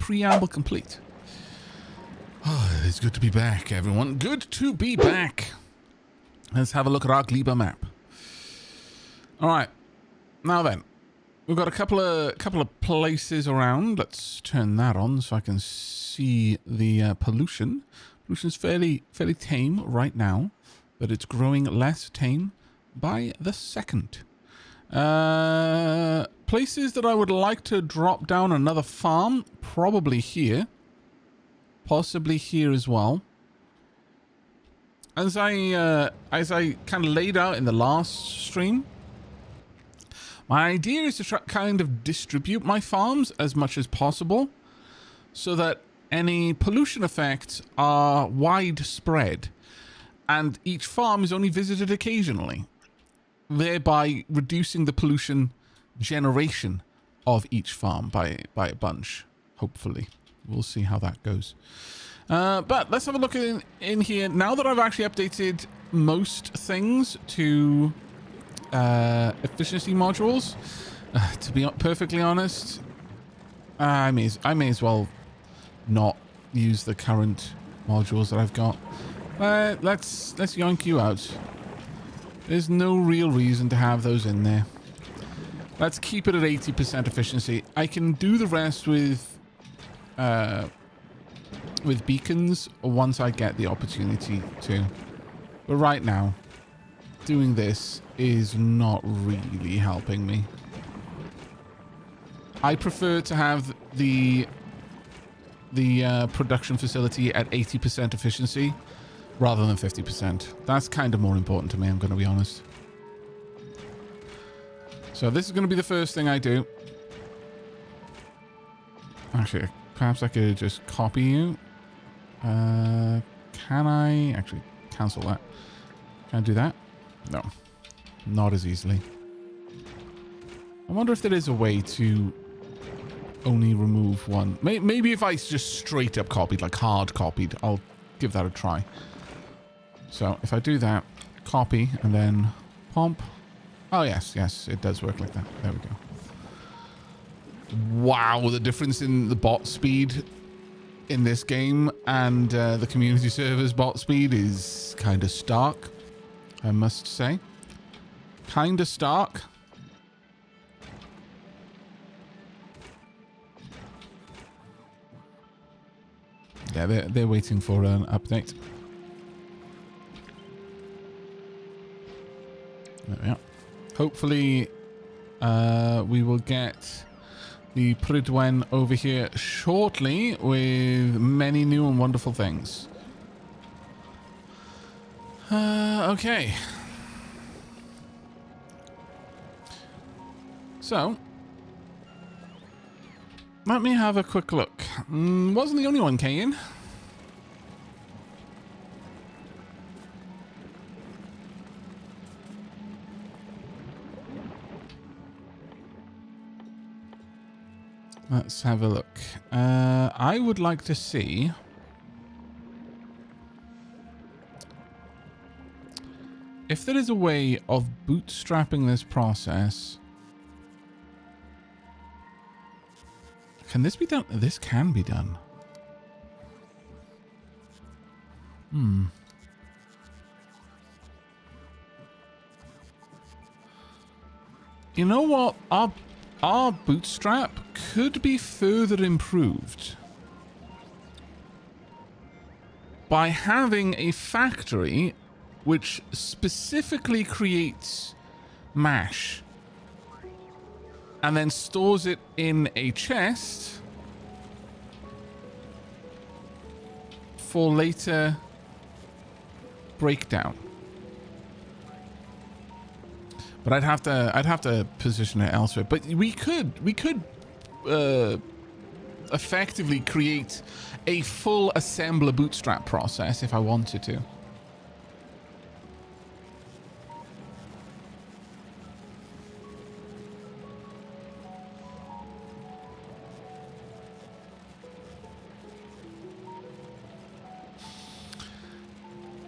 preamble complete. Oh, it's good to be back, everyone. Good to be back. Let's have a look at our Gleba map. All right. Now then, we've got a couple of places around. Let's turn that on so I can see the pollution. Pollution's fairly tame right now, but it's growing less tame by the second. Places that I would like to drop down another farm, probably here. Possibly here as well. As I kind of laid out in the last stream, my idea is to try, kind of distribute my farms as much as possible so that any pollution effects are widespread and each farm is only visited occasionally, thereby reducing the pollution generation of each farm by a bunch, hopefully. We'll see how that goes. But let's have a look in here. Now that I've actually updated most things to efficiency modules, to be perfectly honest, I may as well not use the current modules that I've got. Let's yank you out. There's no real reason to have those in there. Let's keep it at 80% efficiency. I can do the rest with beacons once I get the opportunity to. But right now, doing this is not really helping me. I prefer to have the production facility at 80% efficiency rather than 50%. That's kind of more important to me, I'm going to be honest. So this is going to be the first thing I do. Actually, perhaps I could just copy you. Can I actually cancel that? Can I do that? No, not as easily. I wonder if there is a way to only remove one. Maybe if I just straight up copied, like hard copied, I'll give that a try. So if I do that, copy, and then pump. Oh, yes, it does work like that. There we go. Wow, the difference in the bot speed in this game and the community server's bot speed is kind of stark, I must say. Kind of stark. Yeah, they're waiting for an update. There we are. Hopefully, we will get the Pridwen over here shortly with many new and wonderful things. Okay. So, let me have a quick look. Wasn't the only one, Kane. Let's have a look. I would like to see if there is a way of bootstrapping this process. Can this be done? This can be done. You know what? Our bootstrap could be further improved by having a factory which specifically creates mash and then stores it in a chest for later breakdown. But I'd have to position it elsewhere. But we could effectively create a full assembler bootstrap process if I wanted to.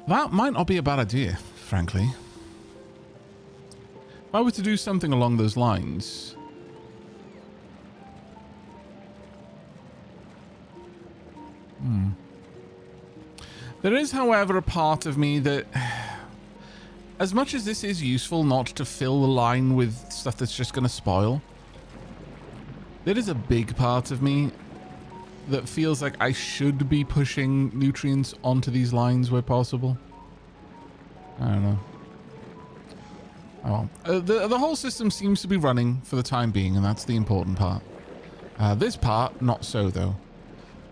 That might not be a bad idea, frankly. If I were to do something along those lines, There is, however, a part of me that, as much as this is useful not to fill the line with stuff that's just going to spoil, there is a big part of me that feels like I should be pushing nutrients onto these lines where possible. I don't know. Oh, well. The whole system seems to be running for the time being, and that's the important part. This part, not so, though.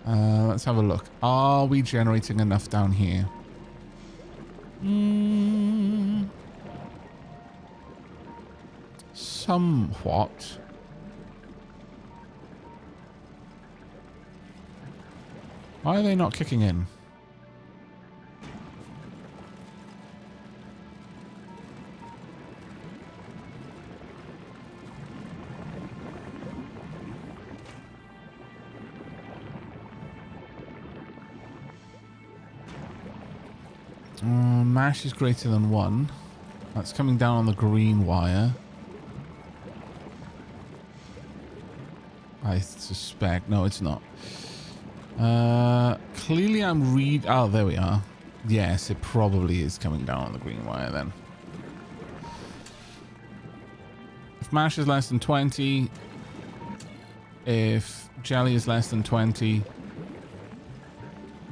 Let's have a look. Are we generating enough down here? Somewhat. Why are they not kicking in? Mash is greater than 1. That's coming down on the green wire. I suspect. No, it's not. Clearly I'm oh, there we are. Yes, it probably is coming down on the green wire then. If mash is less than 20, if jelly is less than 20,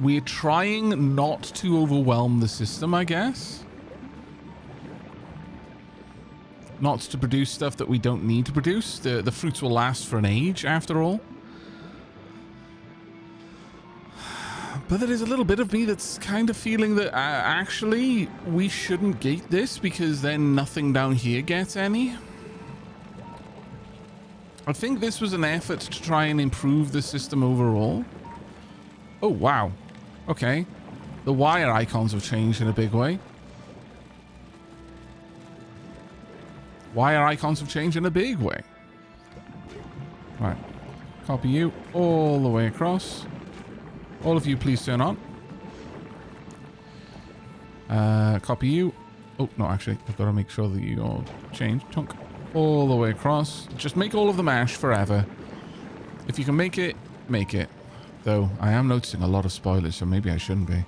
we're trying not to overwhelm the system, I guess. Not to produce stuff that we don't need to produce. The fruits will last for an age, after all. But there is a little bit of me that's kind of feeling that actually we shouldn't gate this because then nothing down here gets any. I think this was an effort to try and improve the system overall. Oh, wow. Okay. The wire icons have changed in a big way. Wire icons have changed in a big way. Right. Copy you all the way across. All of you, please turn on. Copy you. Oh, no, actually, I've got to make sure that you all change. Tunk. All the way across. Just make all of the mash forever. If you can make it, make it. Though, I am noticing a lot of spoilers, so maybe I shouldn't be.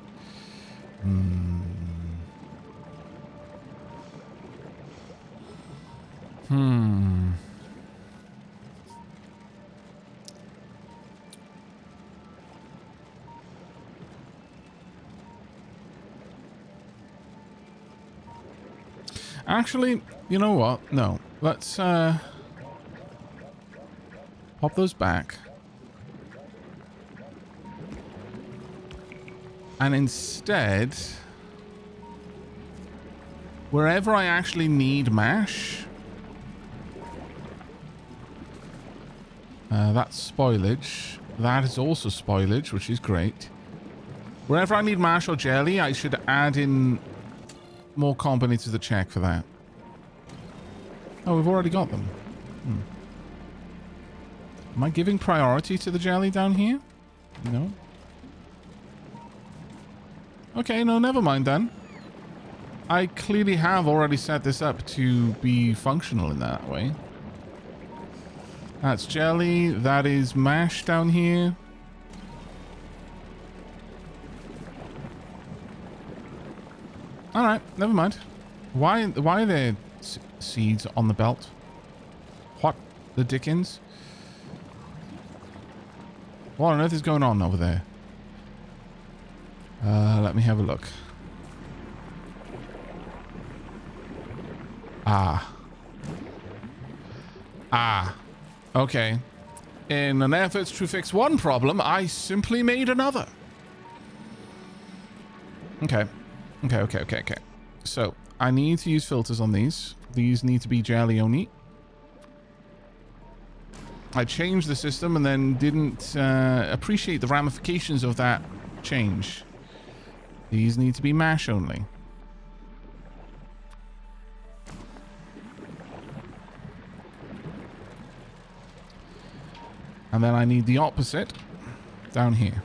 Actually, you know what? No. Let's, pop those back. And instead, wherever I actually need mash, that's spoilage. That is also spoilage, which is great. Wherever I need mash or jelly, I should add in more components to the check for that. Oh, we've already got them. Am I giving priority to the jelly down here? No. Okay, no, never mind then. I clearly have already set this up to be functional in that way. That's jelly. That is mash down here. Alright, never mind. Why are there seeds on the belt? What the dickens? What on earth is going on over there? Let me have a look. Okay. In an effort to fix one problem, I simply made another. Okay. So, I need to use filters on these. These need to be jelly only. I changed the system and then didn't appreciate the ramifications of that change. These need to be mash only. And then I need the opposite down here.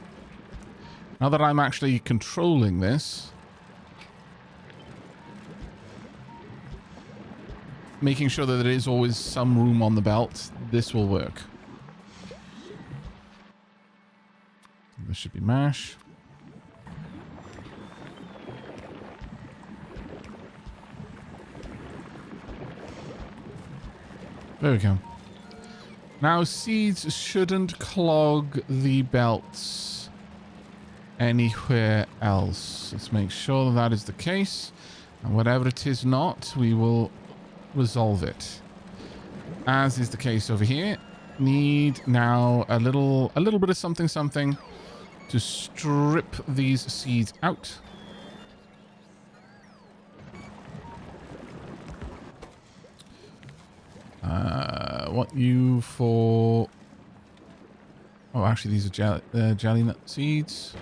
Now that I'm actually controlling this, making sure that there is always some room on the belt, this will work. This should be mash. There we go. Now, seeds shouldn't clog the belts anywhere else. Let's make sure that that is the case. And whatever it is not, we will resolve it. As is the case over here. Need now a little bit of something to strip these seeds out. Want you for... Oh, actually, these are jelly nut seeds.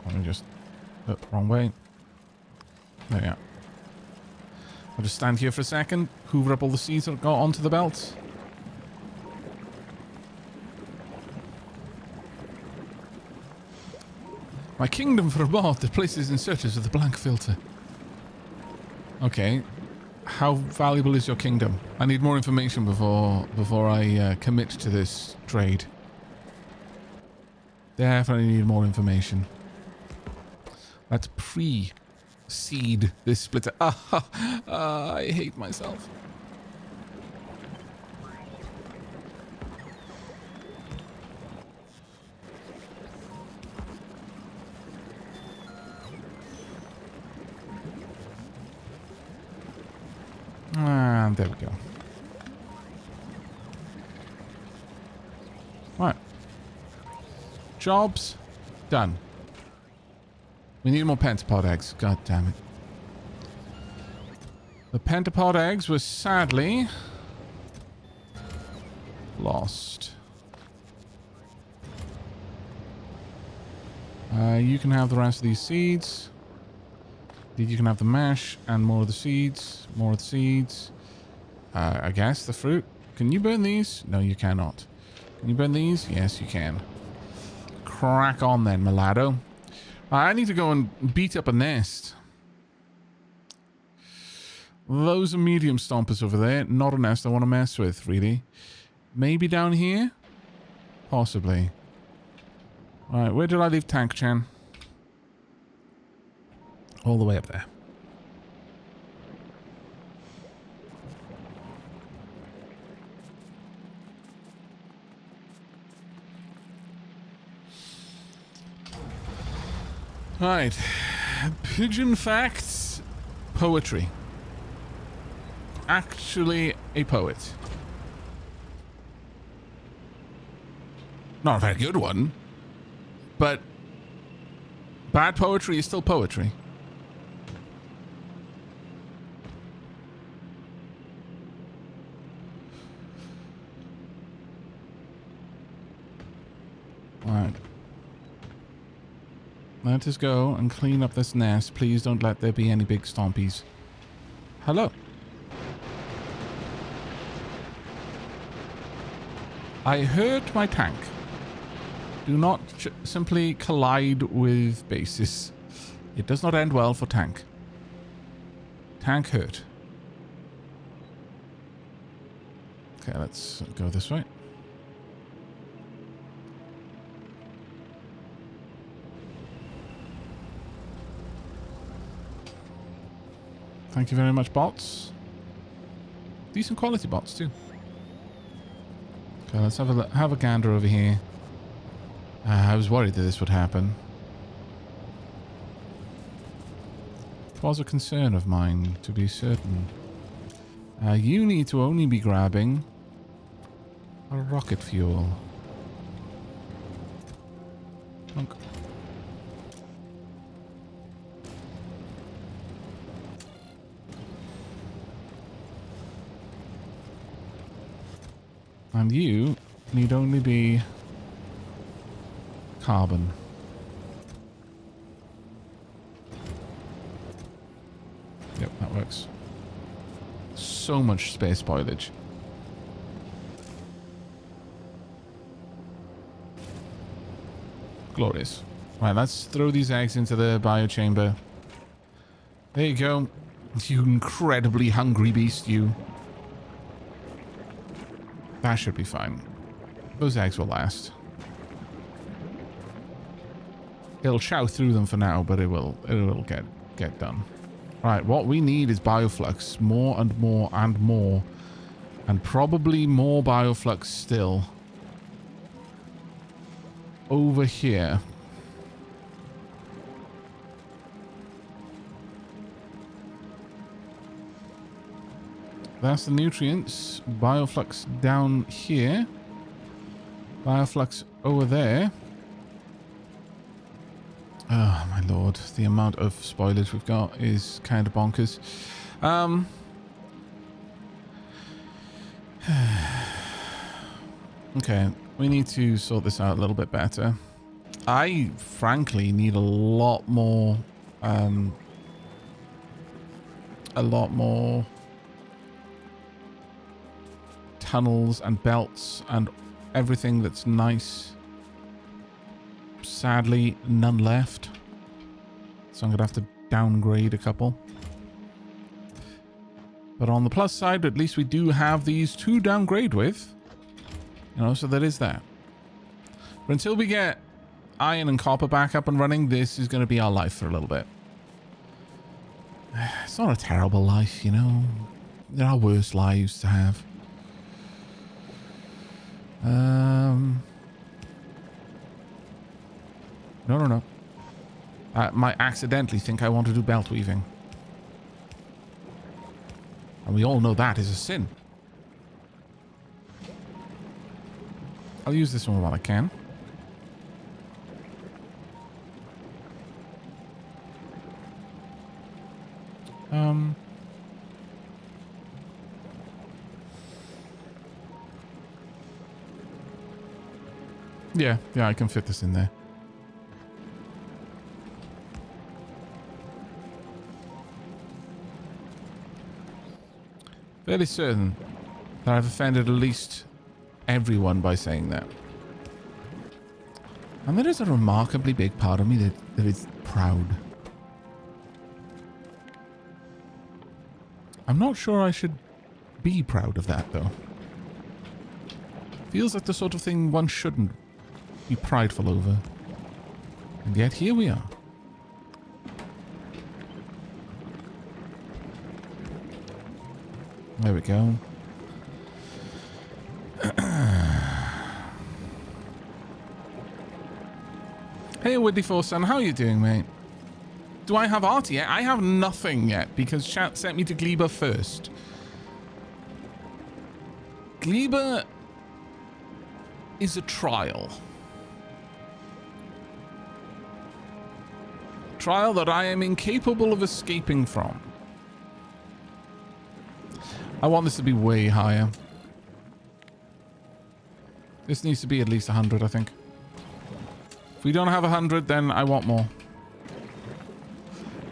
Let me just... Oh, wrong way. There we are. I'll just stand here for a second, hoover up all the seeds that go onto the belt. My kingdom for a bot that places in searches with a blank filter. Okay. How valuable is your kingdom? I need more information before I commit to this trade. Definitely need more information. Let's pre-seed this splitter. I hate myself. And there we go. Right. Jobs done. We need more pentapod eggs. God damn it. The pentapod eggs were sadly lost. You can have the rest of these seeds. You can have the mash and more of the seeds. More of the seeds. I guess the fruit. Can you burn these? No, you cannot. Can you burn these? Yes, you can. Crack on then, mulatto. I need to go and beat up a nest. Those are medium stompers over there. Not a nest I want to mess with, really. Maybe down here? Possibly. Alright, where did I leave Tank-chan? All the way up there. Right. Pigeon facts. Poetry. Actually a poet. Not a very good one. But bad poetry is still poetry. Alright. Let us go and clean up this nest. Please don't let there be any big stompies. Hello. I hurt my tank. Do not simply collide with bases. It does not end well for tank. Tank hurt. Okay, let's go this way. Thank you very much, bots. Decent quality bots, too. Okay, let's have a gander over here. I was worried that this would happen. It was a concern of mine, to be certain. You need to only be grabbing a rocket fuel. Plunk. And you need only be carbon. Yep, that works. So much space spoilage. Glorious. Right, let's throw these eggs into the biochamber. There you go. You incredibly hungry beast, you. That should be fine. Those eggs will last. It'll chow through them for now, but it will get done. Right, what we need is bioflux. More and more and more. And probably more bioflux still. Over here. That's the nutrients. Bioflux down here. Bioflux over there. Oh, my lord. The amount of spoilage we've got is kind of bonkers. Okay, we need to sort this out a little bit better. I, frankly, need a lot more tunnels and belts and everything that's nice. Sadly, none left. So I'm going to have to downgrade a couple. But on the plus side, at least we do have these to downgrade with. You know, so there is that. But until we get iron and copper back up and running, this is going to be our life for a little bit. It's not a terrible life, you know. There are worse lives to have. No. I might accidentally think I want to do belt weaving. And we all know that is a sin. I'll use this one while I can. Yeah, I can fit this in there. Fairly certain that I've offended at least everyone by saying that. And there is a remarkably big part of me that is proud. I'm not sure I should be proud of that, though. Feels like the sort of thing one shouldn't be prideful over. And yet here we are. There we go. Hey, Woody Forson, how are you doing, mate? Do I have art yet? I have nothing yet because chat sent me to Gleba first. Gleba is a trial. Trial that I am incapable of escaping from. I want this to be way higher. This needs to be at least 100, I think. If we don't have 100, then I want more.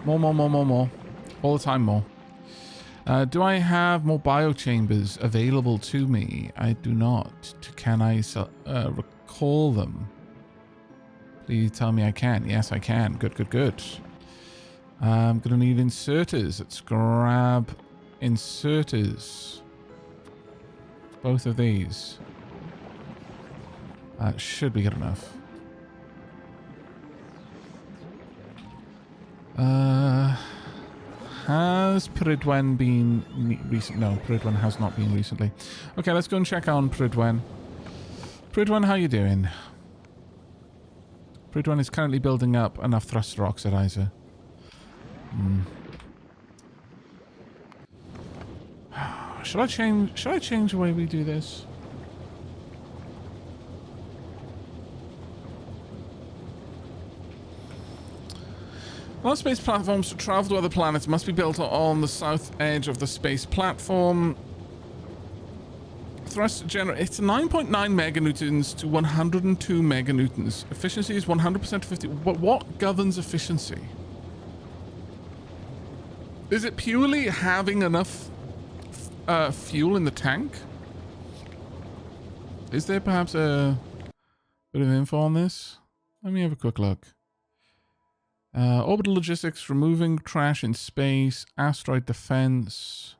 More. All the time more. Do I have more biochambers available to me? I do not. Can I recall them? Please tell me I can. Yes, I can. Good. I'm going to need inserters. Let's grab inserters. Both of these. That should be good enough. Has Pridwen been recent? No, Pridwen has not been recently. Okay, let's go and check on Pridwen. Pridwen, how you doing? Pridwen is currently building up enough thruster oxidizer. Should I change the way we do this? All space platforms to travel to other planets must be built on the south edge of the space platform. Thrust generate. It's 9.9 meganewtons to 102 meganewtons. Efficiency is 100% to 50. But what governs efficiency? Is it purely having enough fuel in the tank? Is there perhaps a bit of info on this? Let me have a quick look. Orbital logistics, removing trash in space, asteroid defense.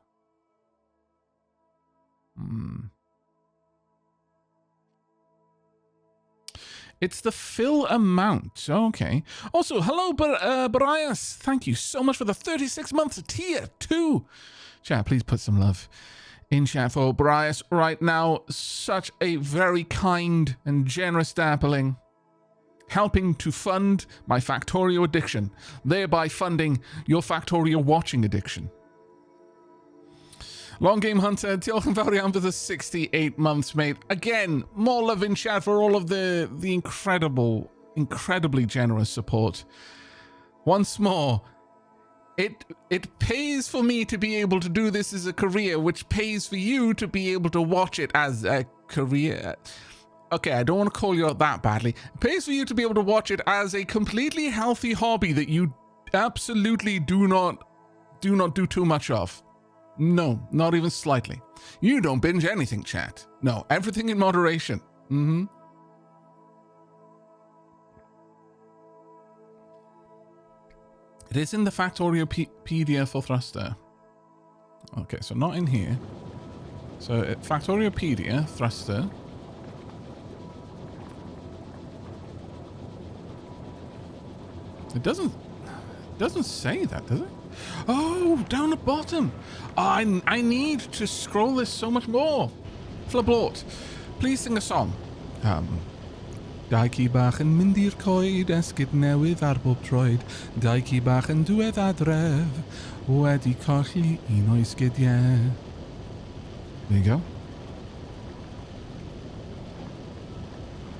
It's the fill amount. Okay. Also, hello, Barias. Thank you so much for the 36 months tier 2. Chat, please put some love in chat for Barias right now. Such a very kind and generous dappling, helping to fund my Factorio addiction, thereby funding your Factorio watching addiction. Long Game Hunter, diolch yn fawr iawn for the 68 months, mate. Again, more love in chat for all of the incredibly generous support. Once more, it pays for me to be able to do this as a career, which pays for you to be able to watch it as a career. Okay, I don't want to call you out that badly. It pays for you to be able to watch it as a completely healthy hobby that you absolutely do not do too much of. No, not even slightly. You don't binge anything, chat. No, everything in moderation. It is in the Factoriopedia for Thruster. Okay, so not in here. So Factoriopedia, Thruster. It doesn't say that, does it? Oh, down the bottom. Oh, I need to scroll this so much more. Flablort, please sing a song. Dau ci bach yn mynd i'r coed, esgid newydd ar bob troed. Dau ci bach yn diwedd adref, wedi colli un o'i sgidiau. There you go.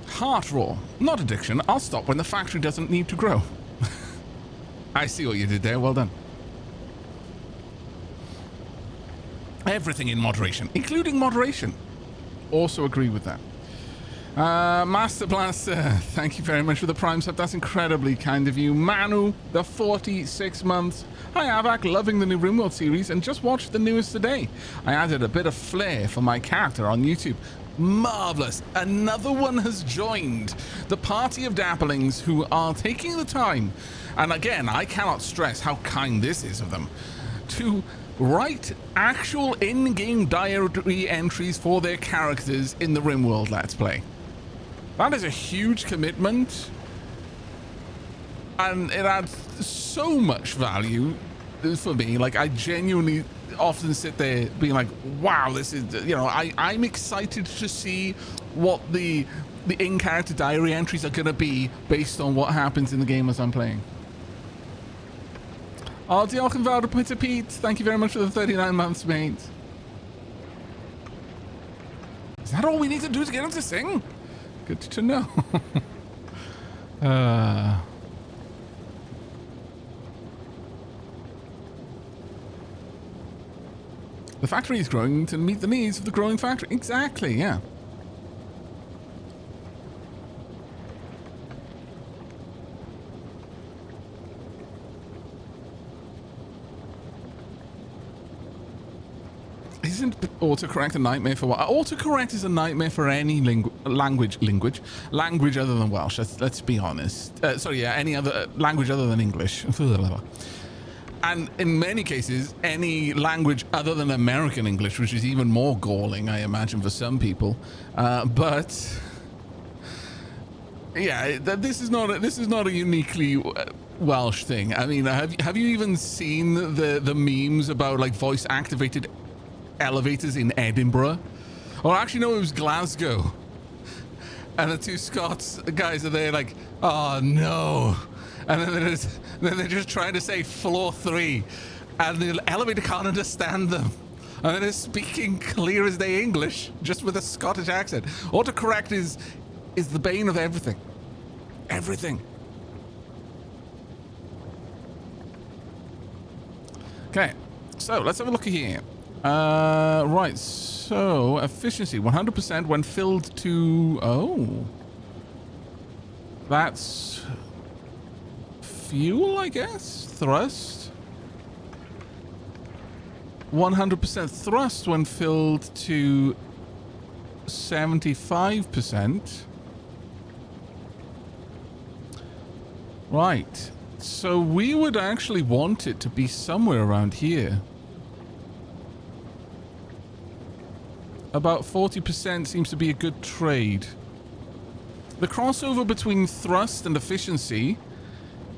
Heart roar, not addiction. I'll stop when the factory doesn't need to grow. I see what you did there, well done. Everything in moderation, including moderation. Also agree with that. Master Blaster, thank you very much for the Prime sub. That's incredibly kind of you. Manu, the 46 months. Hi Aavak, loving the new RimWorld series and just watched the newest today. I added a bit of flair for my character on YouTube. Marvelous. Another one has joined the party of dapplings who are taking the time, and again, I cannot stress how kind this is of them, to write actual in-game diary entries for their characters in the RimWorld Let's Play. That is a huge commitment, and it adds so much value for me. Like, I genuinely often sit there being like, wow, this is, you know, I'm excited to see what the in-character diary entries are going to be based on what happens in the game as I'm playing. Oh, diolch yn fawr, Peter Pete. Thank you very much for the 39 months, mate. Is that all we need to do to get him to sing? Good to know. The factory is growing to meet the needs of the growing factory. Exactly, yeah. Isn't autocorrect a nightmare for what? Autocorrect is a nightmare for any language other than Welsh. Let's be honest. Sorry, yeah, any other language other than English. And in many cases, any language other than American English, which is even more galling, I imagine, for some people. But yeah, this is not a uniquely Welsh thing. I mean, have you even seen the memes about like voice activated elevators in Edinburgh? Or actually, no, it was Glasgow. And the two Scots guys are there like, oh no. And then they're just trying to say floor 3, and the elevator can't understand them. And then they're speaking clear as day English, just with a Scottish accent. Autocorrect is the bane of everything. Everything. Okay, so let's have a look here. Right, so efficiency 100% when filled to... Oh. That's... fuel, I guess? Thrust? 100% thrust when filled to 75%. Right. So we would actually want it to be somewhere around here. About 40% seems to be a good trade. The crossover between thrust and efficiency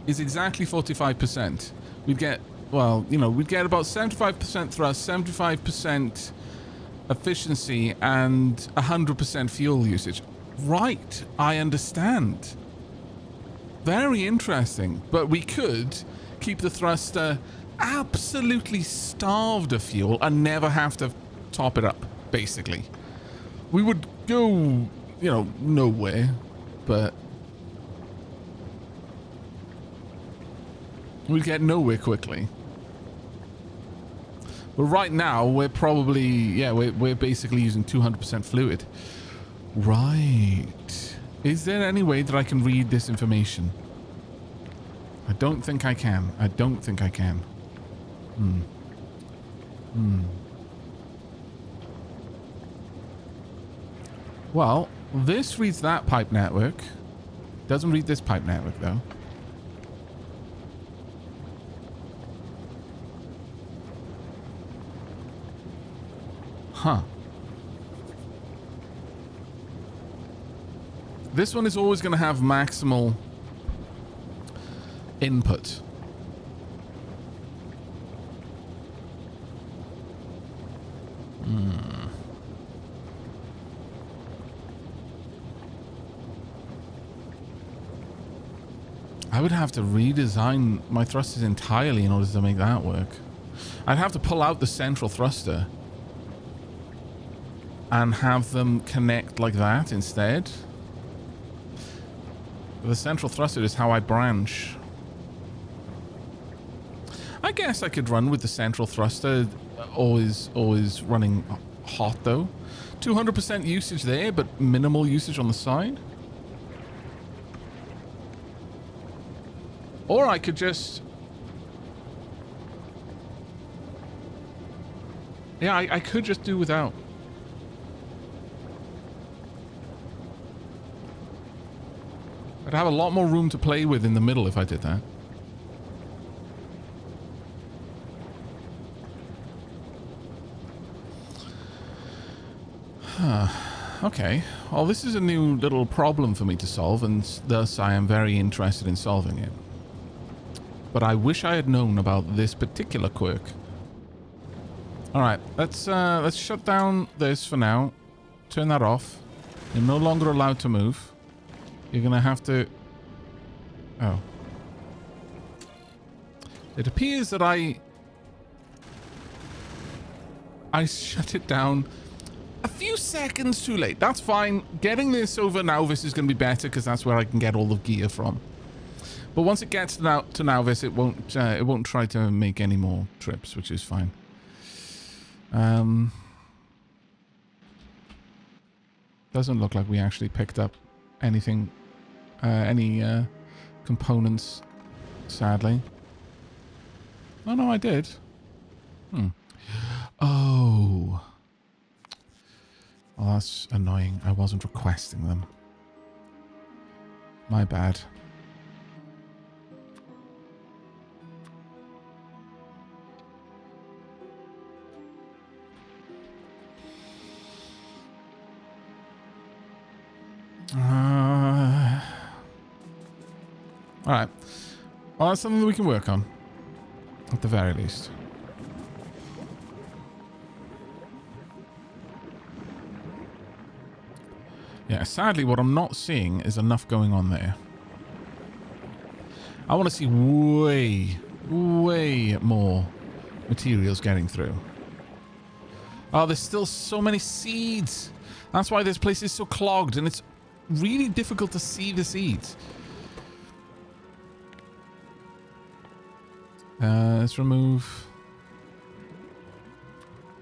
is exactly 45%. We'd get, well, you know, we'd get about 75% thrust, 75% efficiency, and 100% fuel usage. Right, I understand. Very interesting. But we could keep the thruster absolutely starved of fuel and never have to top it up, basically. We would go, you know, nowhere, but we'd get nowhere quickly. But right now, we're probably, yeah, we're basically using 200% fluid. Right. Is there any way that I can read this information? I don't think I can. I don't think I can. Well, this reads that pipe network. Doesn't read this pipe network, though. Huh. This one is always going to have maximal input. I would have to redesign my thrusters entirely in order to make that work. I'd have to pull out the central thruster and have them connect like that instead. The central thruster is how I branch. I guess I could run with the central thruster always running hot though. 200% usage there, but minimal usage on the side. Or I could just... Yeah, I could just do without. I'd have a lot more room to play with in the middle if I did that. Okay. Well, this is a new little problem for me to solve, and thus I am very interested in solving it. But I wish I had known about this particular quirk. Alright, let's shut down this for now. Turn that off. You're no longer allowed to move. You're gonna have to... Oh. It appears that I shut it down a few seconds too late. That's fine. Getting this over Nauvis is going to be better because that's where I can get all the gear from. But once it gets to Nauvis, it won't try to make any more trips, which is fine. Doesn't look like we actually picked up anything, any components, sadly. Oh no, I did. Oh. Oh, that's annoying. I wasn't requesting them. My bad. Alright. Well, that's something that we can work on. At the very least. Yeah, sadly, what I'm not seeing is enough going on there. I want to see way, way more materials getting through. Oh, there's still so many seeds. That's why this place is so clogged, and it's really difficult to see the seeds. Let's remove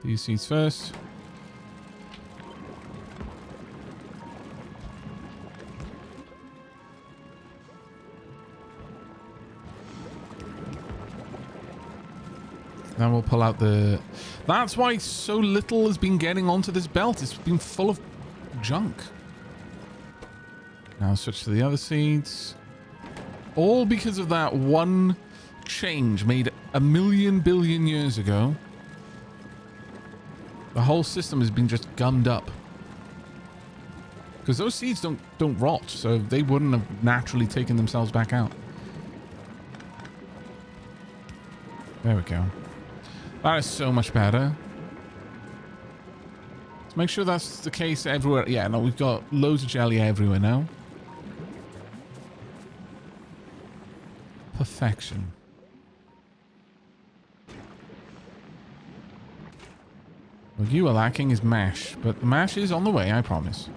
these seeds first. Then we'll pull out the... That's why so little has been getting onto this belt. It's been full of junk. Now switch to the other seeds. All because of that one change made 1 billion years ago. The whole system has been just gummed up. Because those seeds don't rot, so they wouldn't have naturally taken themselves back out. There we go. That is so much better. Let's make sure that's the case everywhere. Yeah, no, we've got loads of jelly everywhere now. Perfection. What you are lacking is mash, but the mash is on the way, I promise.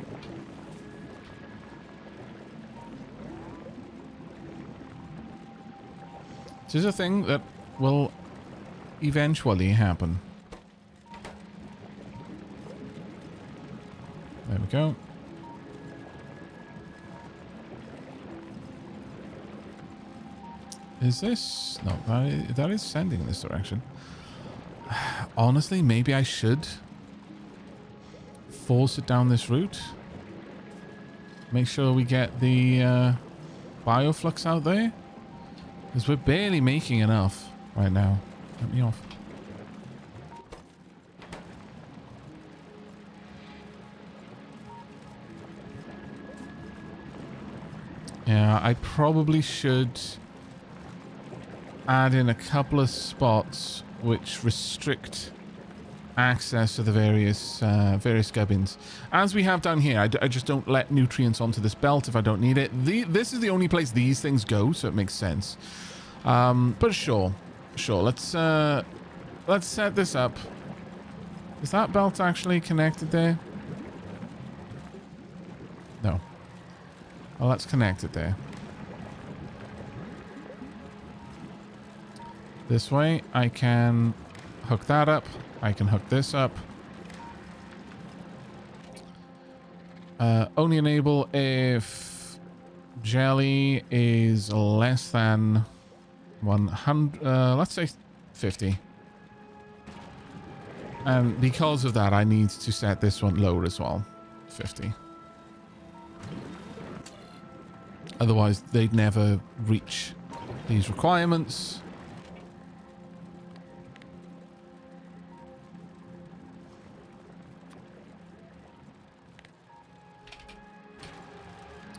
This is a thing that will eventually happen. There we go. Is this... No, that is sending in this direction. Honestly, maybe I should force it down this route. Make sure we get the bioflux out there. Because we're barely making enough right now. Let me off. Yeah, I probably should add in a couple of spots which restrict access to the various gubbins. As we have down here, I just don't let nutrients onto this belt if I don't need it. This is the only place these things go, so it makes sense. But sure. Let's set this up. Is that belt actually connected there? No. Well, let's connect it there. This way, I can hook that up. I can hook this up. Only enable if jelly is less than 100, let's say 50. And because of that, I need to set this one lower as well. 50. Otherwise, they'd never reach these requirements.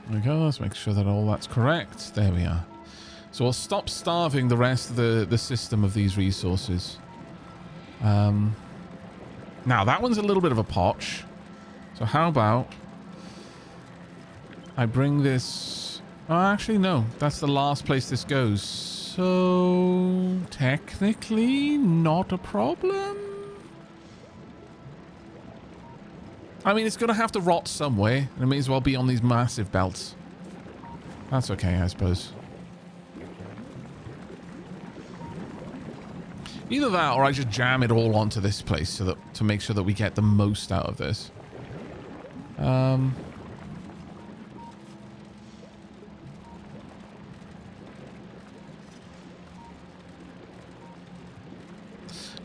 There we go. Let's make sure that all that's correct. There we are. So we'll stop starving the rest of the system of these resources. Now, that one's a little bit of a potch. So how about I bring this... Oh, actually, no. That's the last place this goes. So, technically, not a problem. I mean, it's going to have to rot somewhere. And it may as well be on these massive belts. That's okay, I suppose. Either that, or I just jam it all onto this place so that to make sure that we get the most out of this.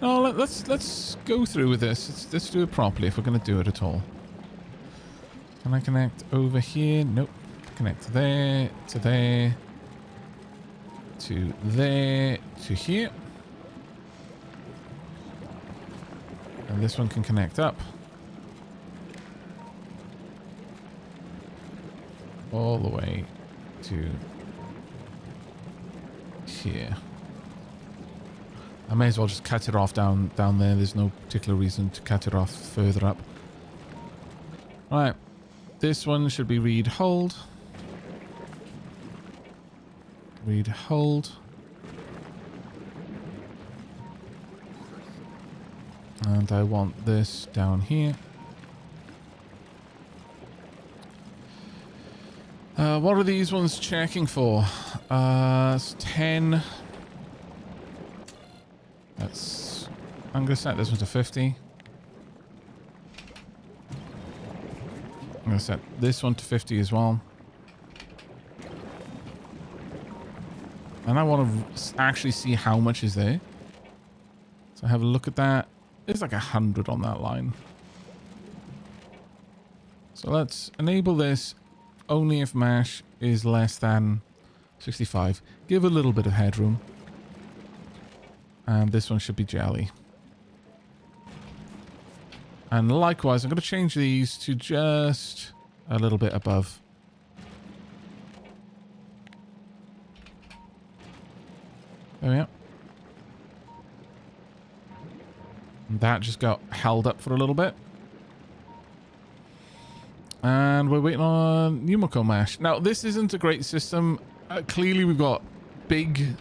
No, let's go through with this. Let's do it properly if we're going to do it at all. Can I connect over here? Nope. Connect to there, to there, to there, to here. And this one can connect up. All the way to here. I may as well just cut it off down there. There's no particular reason to cut it off further up. Right. This one should be read hold. Read hold. And I want this down here. What are these ones checking for? It's 10. I'm going to set this one to 50. I'm going to set this one to 50 as well. And I want to actually see how much is there. So have a look at that. There's like 100 on that line. So let's enable this only if mash is less than 65. Give a little bit of headroom. And this one should be jelly. And likewise, I'm going to change these to just a little bit above. There we are. And that just got held up for a little bit. And we're waiting on Numiko Mash. Now, this isn't a great system. Clearly, we've got big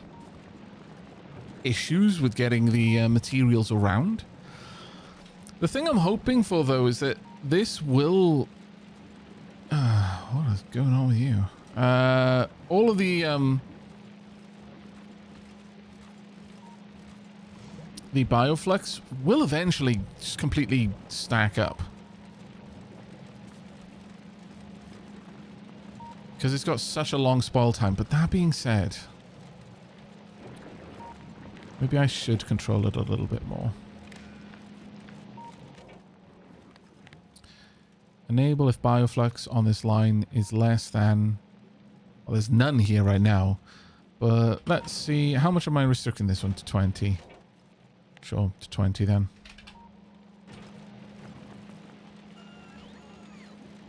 issues with getting the materials around. The thing I'm hoping for, though, is that this will... what is going on with you? All of the bioflex will eventually just completely stack up. Because it's got such a long spoil time. But that being said, maybe I should control it a little bit more. Enable if bioflux on this line is less than... Well, there's none here right now. But let's see. How much am I restricting this one to? 20. Sure, to 20 then.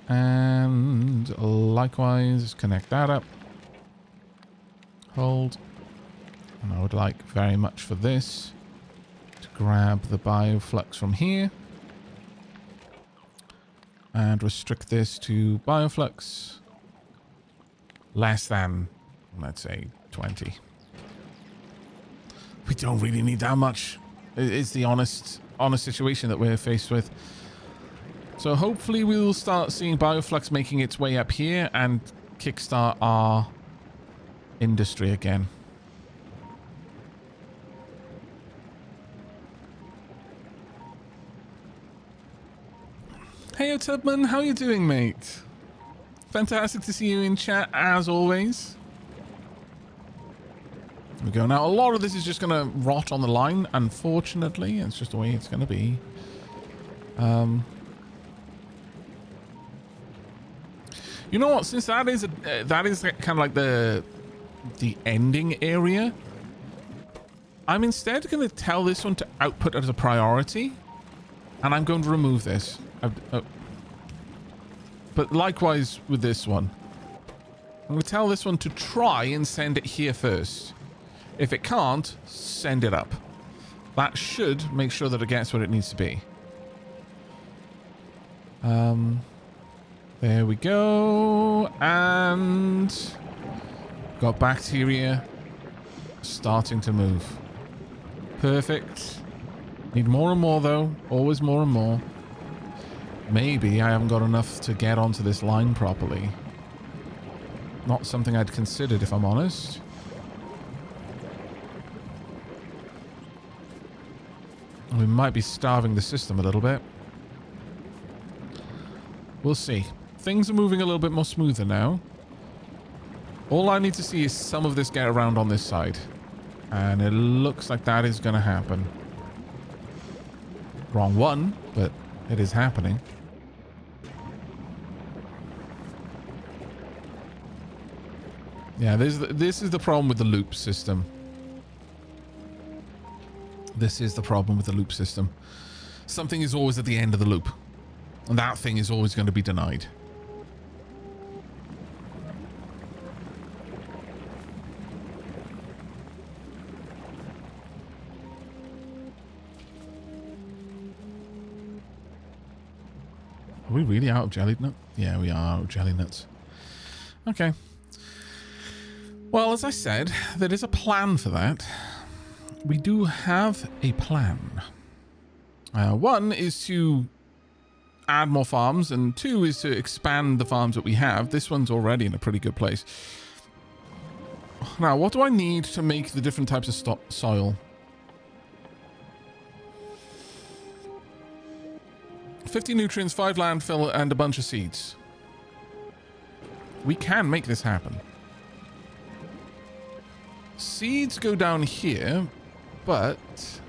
And likewise, connect that up. Hold. And I would like very much for this to grab the bioflux from here. And restrict this to bioflux less than, let's say, 20. We don't really need that much. It's the honest situation that we're faced with. So hopefully we'll start seeing bioflux making its way up here and kickstart our industry again. Hey, Tubman, how you doing, mate? Fantastic to see you in chat, as always. There we go. Now, a lot of this is just going to rot on the line, unfortunately. It's just the way it's going to be. You know what? Since that is kind of like the ending area, I'm instead going to tell this one to output as a priority, and I'm going to remove this. But likewise with this one, I'm going to tell this one to try and send it here first. If it can't, send it up. That should make sure that it gets where it needs to be. There we go. And got bacteria starting to move. Perfect. Need more and more, though. Always more and more. Maybe I haven't got enough to get onto this line properly. Not something I'd considered, if I'm honest. We might be starving the system a little bit. We'll see. Things are moving a little bit more smoother now. All I need to see is some of this get around on this side. And it looks like that is going to happen. Wrong one, but it is happening. Yeah, this is the problem with the loop system. This is the problem with the loop system. Something is always at the end of the loop. And that thing is always going to be denied. Are we really out of jelly nuts? Yeah, we are out of jelly nuts. Okay. Well, as I said, there is a plan for that. We do have a plan. One is to add more farms, and two is to expand the farms that we have. This one's already in a pretty good place. Now, what do I need to make the different types of soil? 50 nutrients, 5 landfill, and a bunch of seeds. We can make this happen. Seeds go down here, but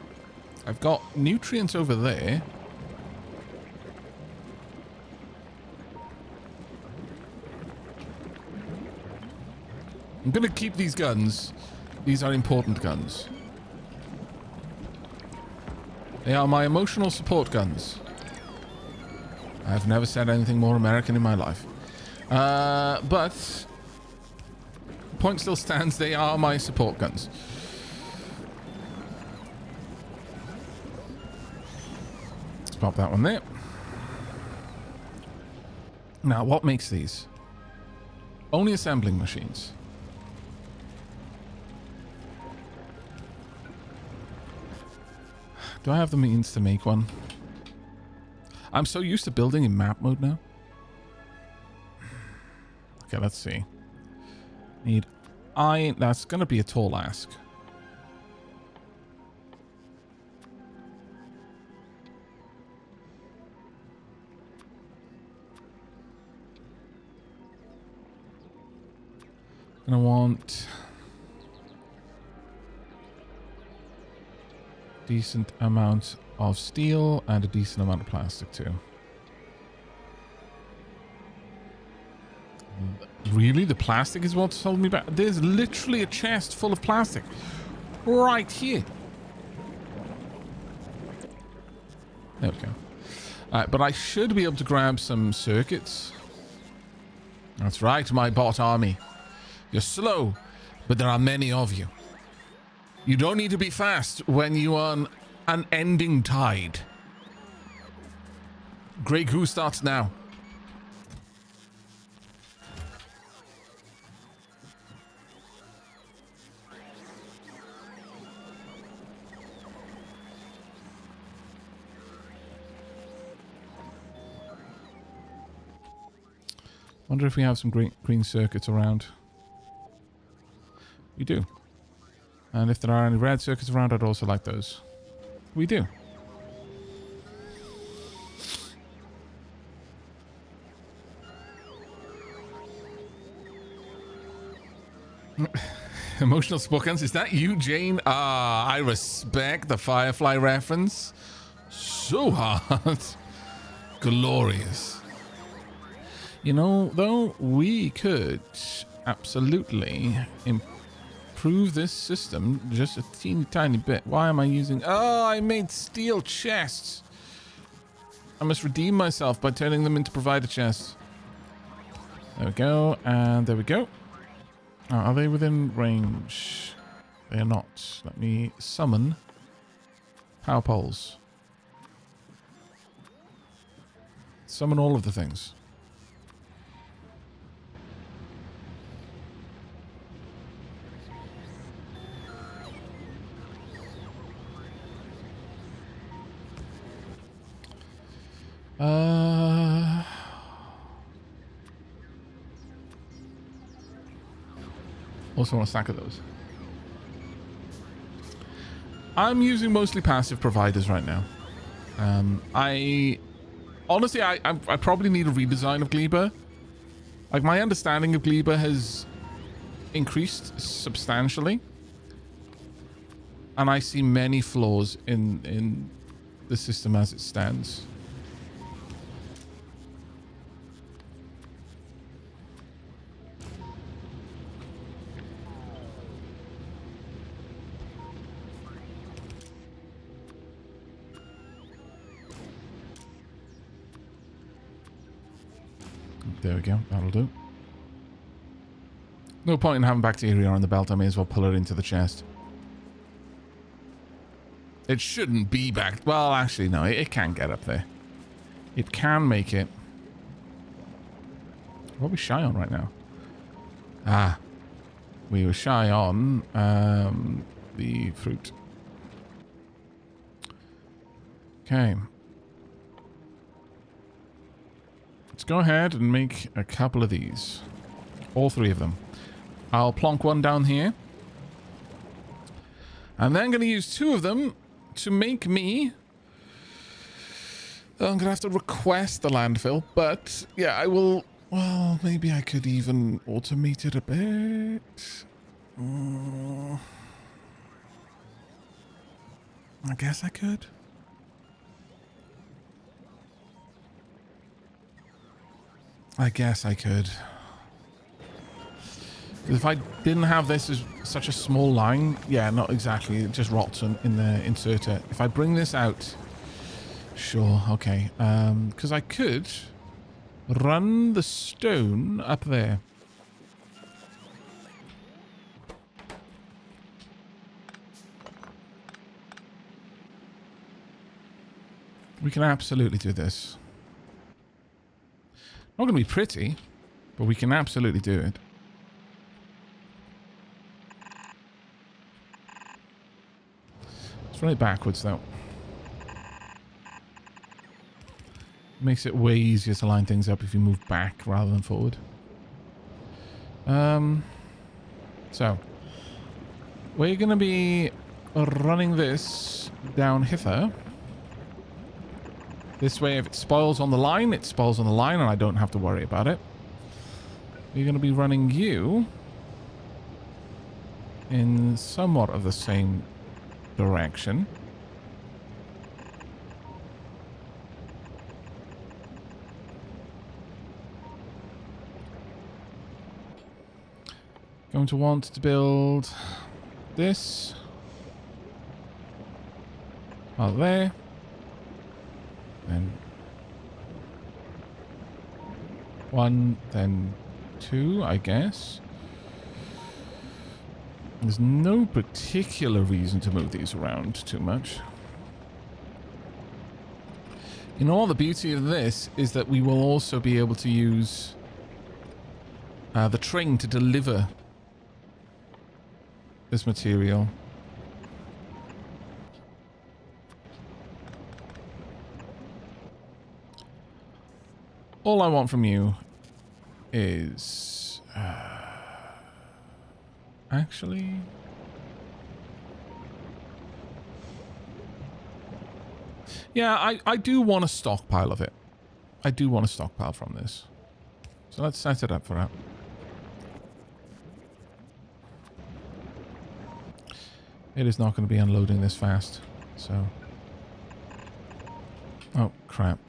I've got nutrients over there. I'm going to keep these guns. These are important guns. They are my emotional support guns. I've never said anything more American in my life. But point still stands. They are my support guns. Let's pop that one there. Now, what makes these? Only assembling machines. Do I have the means to make one? I'm so used to building in map mode now. Okay, let's see. Need iron. That's going to be a tall ask. Gonna want decent amount of steel and a decent amount of plastic too. Really? The plastic is what's holding me back? There's literally a chest full of plastic right here. There we go. But I should be able to grab some circuits. That's right, my bot army. You're slow, but there are many of you. You don't need to be fast when you are on an ending tide. Grey Goo starts now. Wonder if we have some green circuits around. We do. And if there are any red circuits around, I'd also like those. We do. Emotional support guns. Is that you, Jane? Ah, I respect the Firefly reference. So hard. Glorious. You know, though, we could absolutely improve this system just a teeny tiny bit. Why am I using... Oh, I made steel chests. I must redeem myself by turning them into provider chests. There we go. And there we go. Oh, are they within range? They are not. Let me summon power poles. Summon all of the things. Also want a stack of those. I'm using mostly passive providers right now. Honestly, I probably need a redesign of Gleba. Like, my understanding of Gleba has increased substantially. And I see many flaws in the system as it stands. There we go. That'll do. No point in having bacteria on the belt. I may as well pull it into the chest. It shouldn't be back. Well, actually, no. It can get up there. It can make it. What are we shy on right now? Ah. We were shy on the fruit. Okay. Let's go ahead and make a couple of these. All three of them. I'll plonk one down here. And then I'm going to use two of them to make me... I'm going to have to request the landfill. But, yeah, I will... Well, maybe I could even automate it a bit. I guess I could. I guess I could. If I didn't have this as such a small line, yeah, not exactly. It just rots in the inserter. If I bring this out, sure, okay. Because I could run the stone up there. We can absolutely do this. Not going to be pretty, but we can absolutely do it. Let's run it backwards, though. Makes it way easier to line things up if you move back rather than forward. So, we're going to be running this down hither. This way, if it spoils on the line, it spoils on the line, and I don't have to worry about it. We're going to be running you in somewhat of the same direction. Going to want to build this. Out there. Then 1, then 2, I guess. There's no particular reason to move these around too much. You know, the beauty of this is that we will also be able to use the train to deliver this material. All I want from you is... actually... Yeah, I do want a stockpile of it. I do want a stockpile from this. So let's set it up for that. It is not going to be unloading this fast, so... Oh, crap.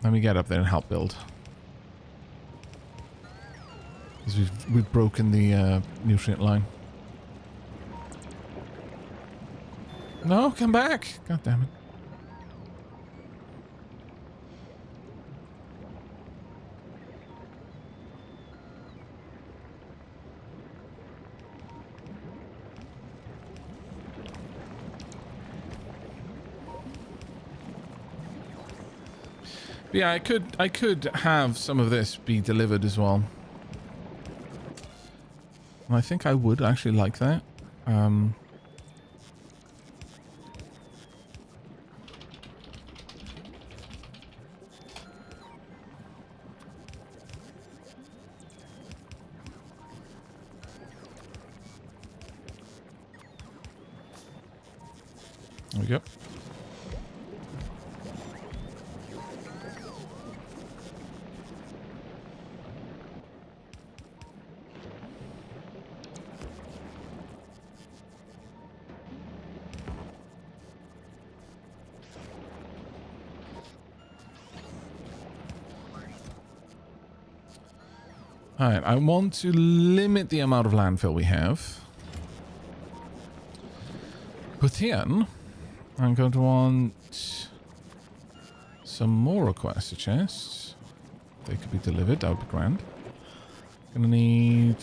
Let me get up there and help build. Because we've broken the nutrient line. No, come back! God damn it. Yeah, I could have some of this be delivered as well. And I think I would actually like that. There we go. Alright, I want to limit the amount of landfill we have. But then, I'm going to want some more requester chests. They could be delivered, that would be grand. Gonna need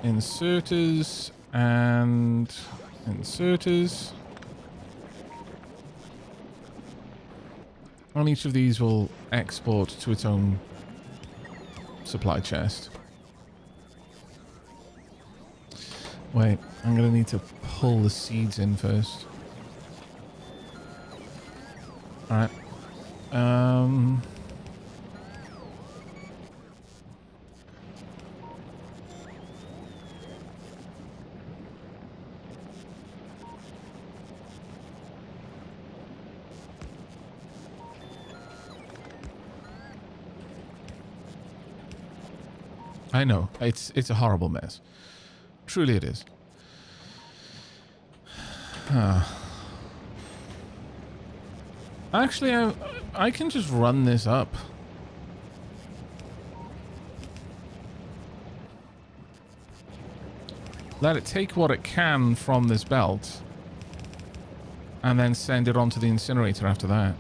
inserters and inserters. And each of these will export to its own supply chest. Wait, I'm gonna need to pull the seeds in first. Alright. I know, it's a horrible mess. Truly it is. Actually, I can just run this up. Let it take what it can from this belt. And then send it onto the incinerator after that.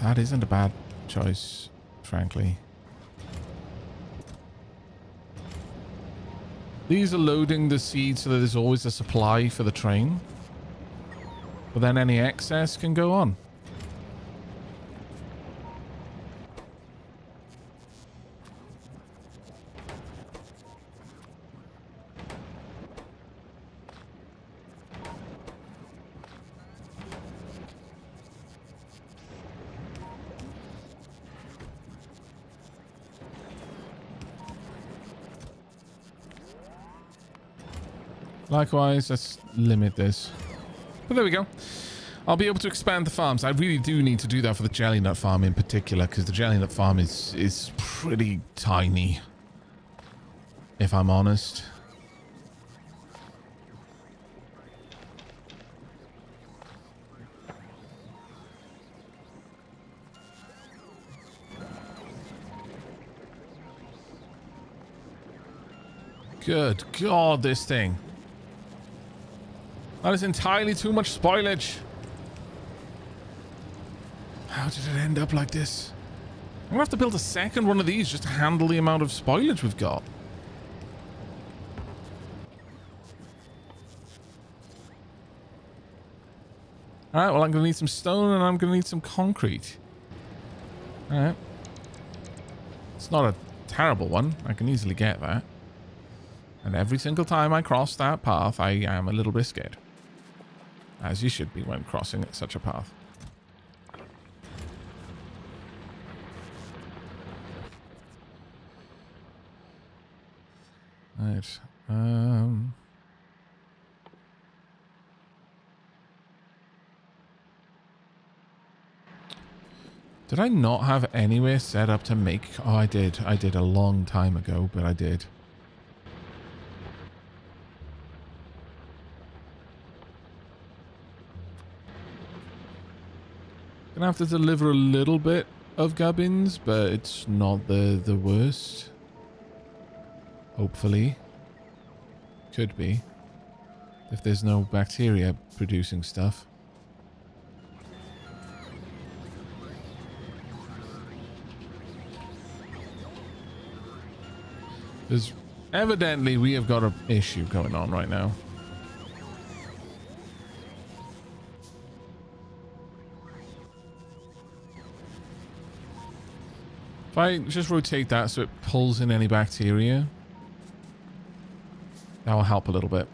That isn't a choice, frankly. These are loading the seeds so that there's always a supply for the train. But then any excess can go on. Likewise, let's limit this. But there we go. I'll be able to expand the farms. I really do need to do that for the jelly nut farm in particular, because the jelly nut farm is pretty tiny, if I'm honest. Good God, this thing. That is entirely too much spoilage. How did it end up like this? I'm gonna have to build a second one of these just to handle the amount of spoilage we've got. Alright, well, I'm gonna need some stone and I'm gonna need some concrete. Alright. It's not a terrible one. I can easily get that. And every single time I cross that path, I am a little bit scared. As you should be when crossing such a path. Right. Did I not have anywhere set up to make... Oh, I did. I did a long time ago, but I did. Gonna have to deliver a little bit of gubbins, but it's not the worst. Hopefully. Could be. If there's no bacteria producing stuff. Because evidently we have got an issue going on right now. If I just rotate that so it pulls in any bacteria, that will help a little bit.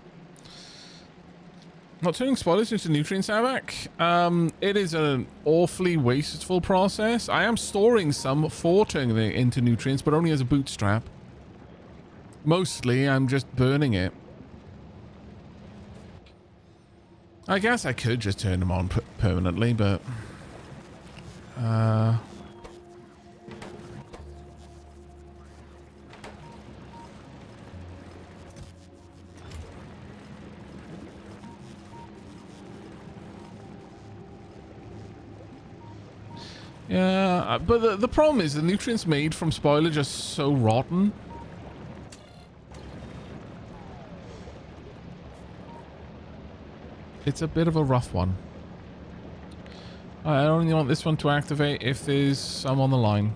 Not turning spoilers into nutrients, Aavak. It is an awfully wasteful process. I am storing some for turning it into nutrients, but only as a bootstrap. Mostly, I'm just burning it. I guess I could just turn them on permanently, but... Yeah, but the problem is the nutrients made from spoilage are so rotten. It's a bit of a rough one. I only want this one to activate if there's some on the line.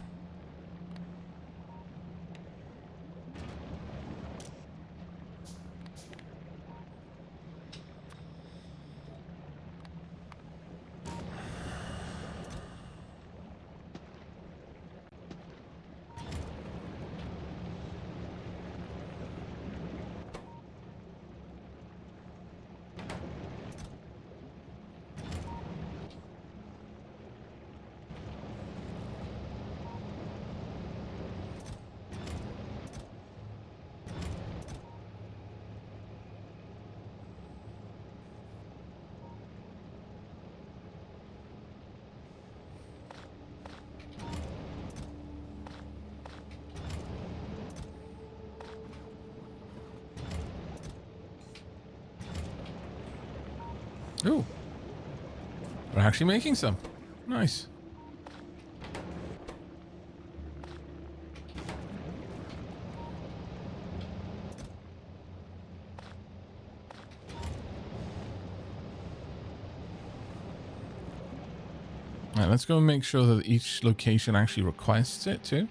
Ooh. We're actually making some. Nice. All right, let's go and make sure that each location actually requests it too.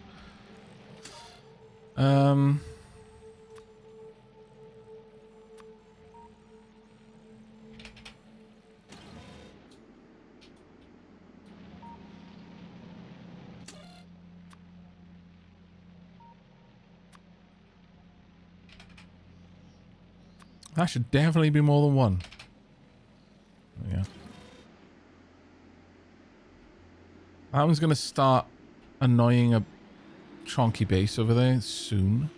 That should definitely be more than one. Oh, yeah. That one's going to start annoying a chonky base over there soon.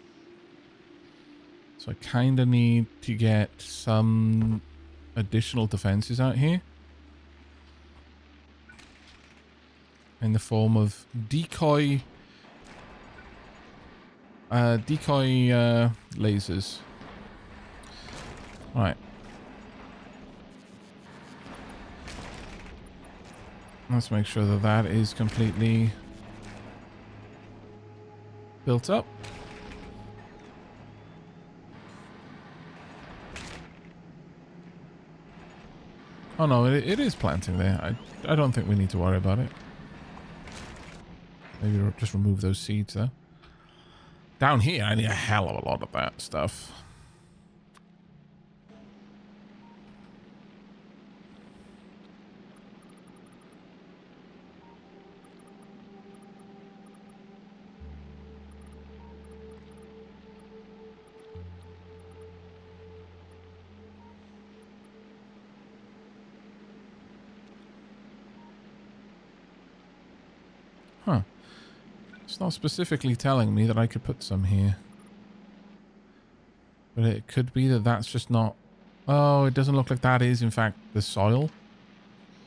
So I kind of need to get some additional defenses out here. In the form of decoy lasers. Right. Let's make sure that that is completely built up. Oh no, it is planting there. I don't think we need to worry about it. Maybe just remove those seeds though. Down here, I need a hell of a lot of that stuff. Huh. It's not specifically telling me that I could put some here. But it could be that that's just not... Oh, it doesn't look like that is, in fact, the soil.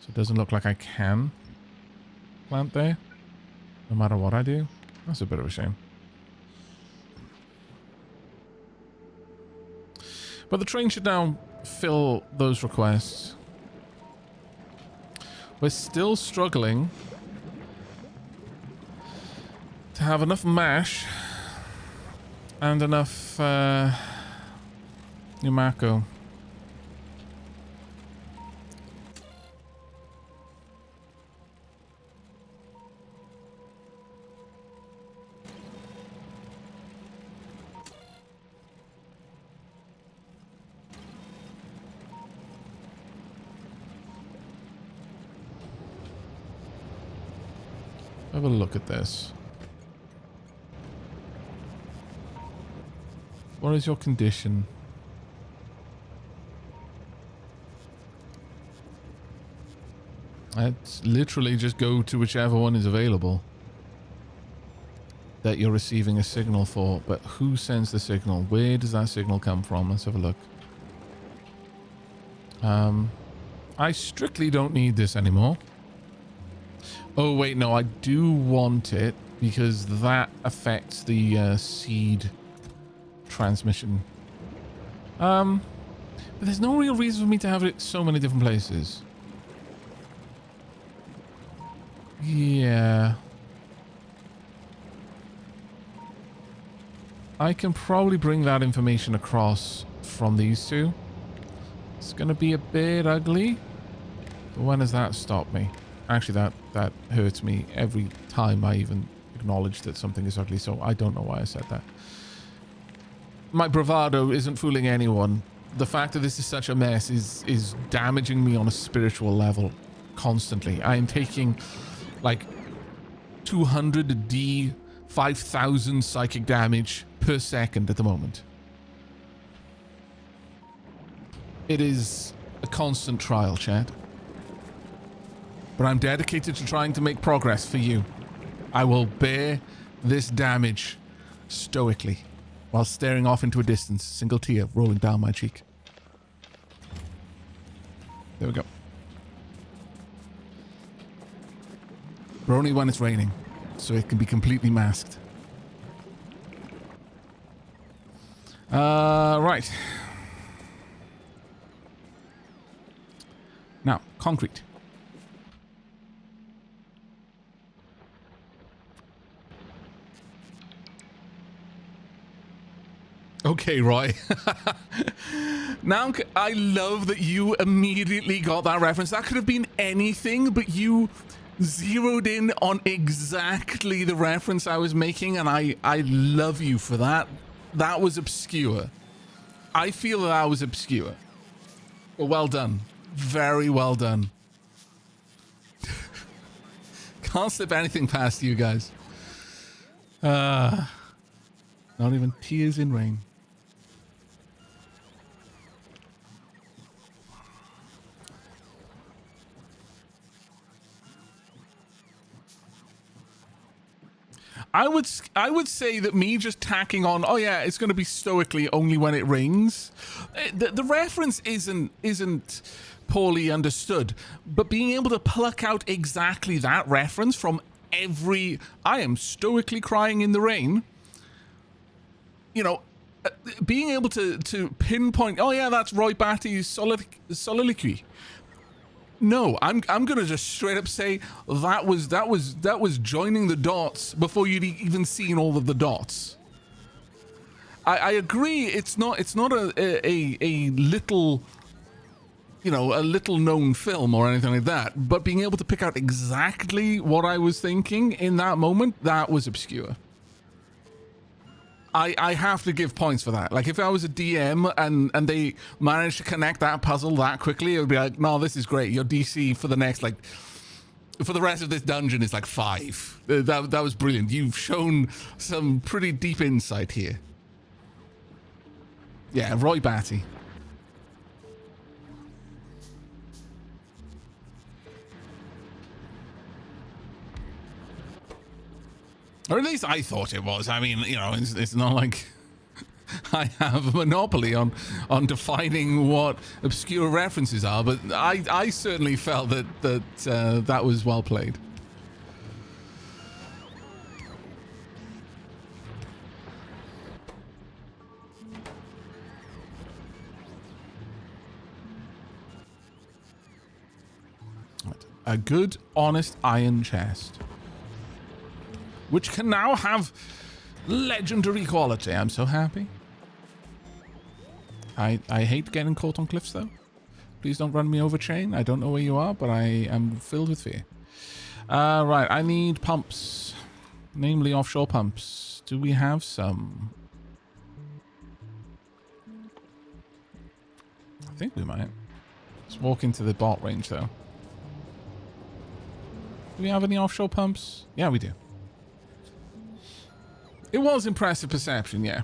So it doesn't look like I can plant there. No matter what I do. That's a bit of a shame. But the train should now fill those requests. We're still struggling to have enough mash and enough Numako. Have a look at this. What is your condition? Let's literally just go to whichever one is available that you're receiving a signal for. But who sends the signal? Where does that signal come from? Let's have a look. I strictly don't need this anymore. Oh, wait, no, I do want it because that affects the seed transmission. But there's no real reason for me to have it so many different places. Yeah. I can probably bring that information across from these two. It's going to be a bit ugly. But when does that stop me? Actually, that hurts me every time I even acknowledge that something is ugly, so I don't know why I said that. My bravado isn't fooling anyone. The fact that this is such a mess is damaging me on a spiritual level constantly. I am taking like 200 D, 5,000 psychic damage per second at the moment. It is a constant trial, chat. But I'm dedicated to trying to make progress for you. I will bear this damage stoically while staring off into a distance, single tear rolling down my cheek. There we go. But only when it's raining, so it can be completely masked. Right. Now, concrete. Okay, Roy. Now, I love that you immediately got that reference. That could have been anything, but you zeroed in on exactly the reference I was making, and I love you for that. That was obscure. I feel that was obscure. But well done. Very well done. Can't slip anything past you guys. Not even tears in rain. I would say that me just tacking on, oh yeah, it's going to be stoically only when it rains. The reference isn't poorly understood, but being able to pluck out exactly that reference from every, I am stoically crying in the rain. You know, being able to pinpoint, oh yeah, that's Roy Batty's soliloquy. No, I'm gonna just straight up say that was joining the dots before you'd even seen all of the dots. I agree. It's not a little, you know, a little known film or anything like that. But being able to pick out exactly what I was thinking in that moment, that was obscure. I have to give points for that. Like, if I was a DM and they managed to connect that puzzle that quickly, it would be like, no, this is great. Your DC for the next, like, for the rest of this dungeon is like 5. That was brilliant. You've shown some pretty deep insight here. Yeah, Roy Batty. Or at least I thought it was. I mean, you know, it's not like I have a monopoly on defining what obscure references are, but I certainly felt that was well played. A good, honest iron chest, which can now have legendary quality. I'm so happy. I hate getting caught on cliffs, though. Please don't run me over, chain. I don't know where you are, but I am filled with fear. Right, I need pumps. Namely, offshore pumps. Do we have some? I think we might. Let's walk into the bot range, though. Do we have any offshore pumps? Yeah, we do. It was impressive perception, yeah.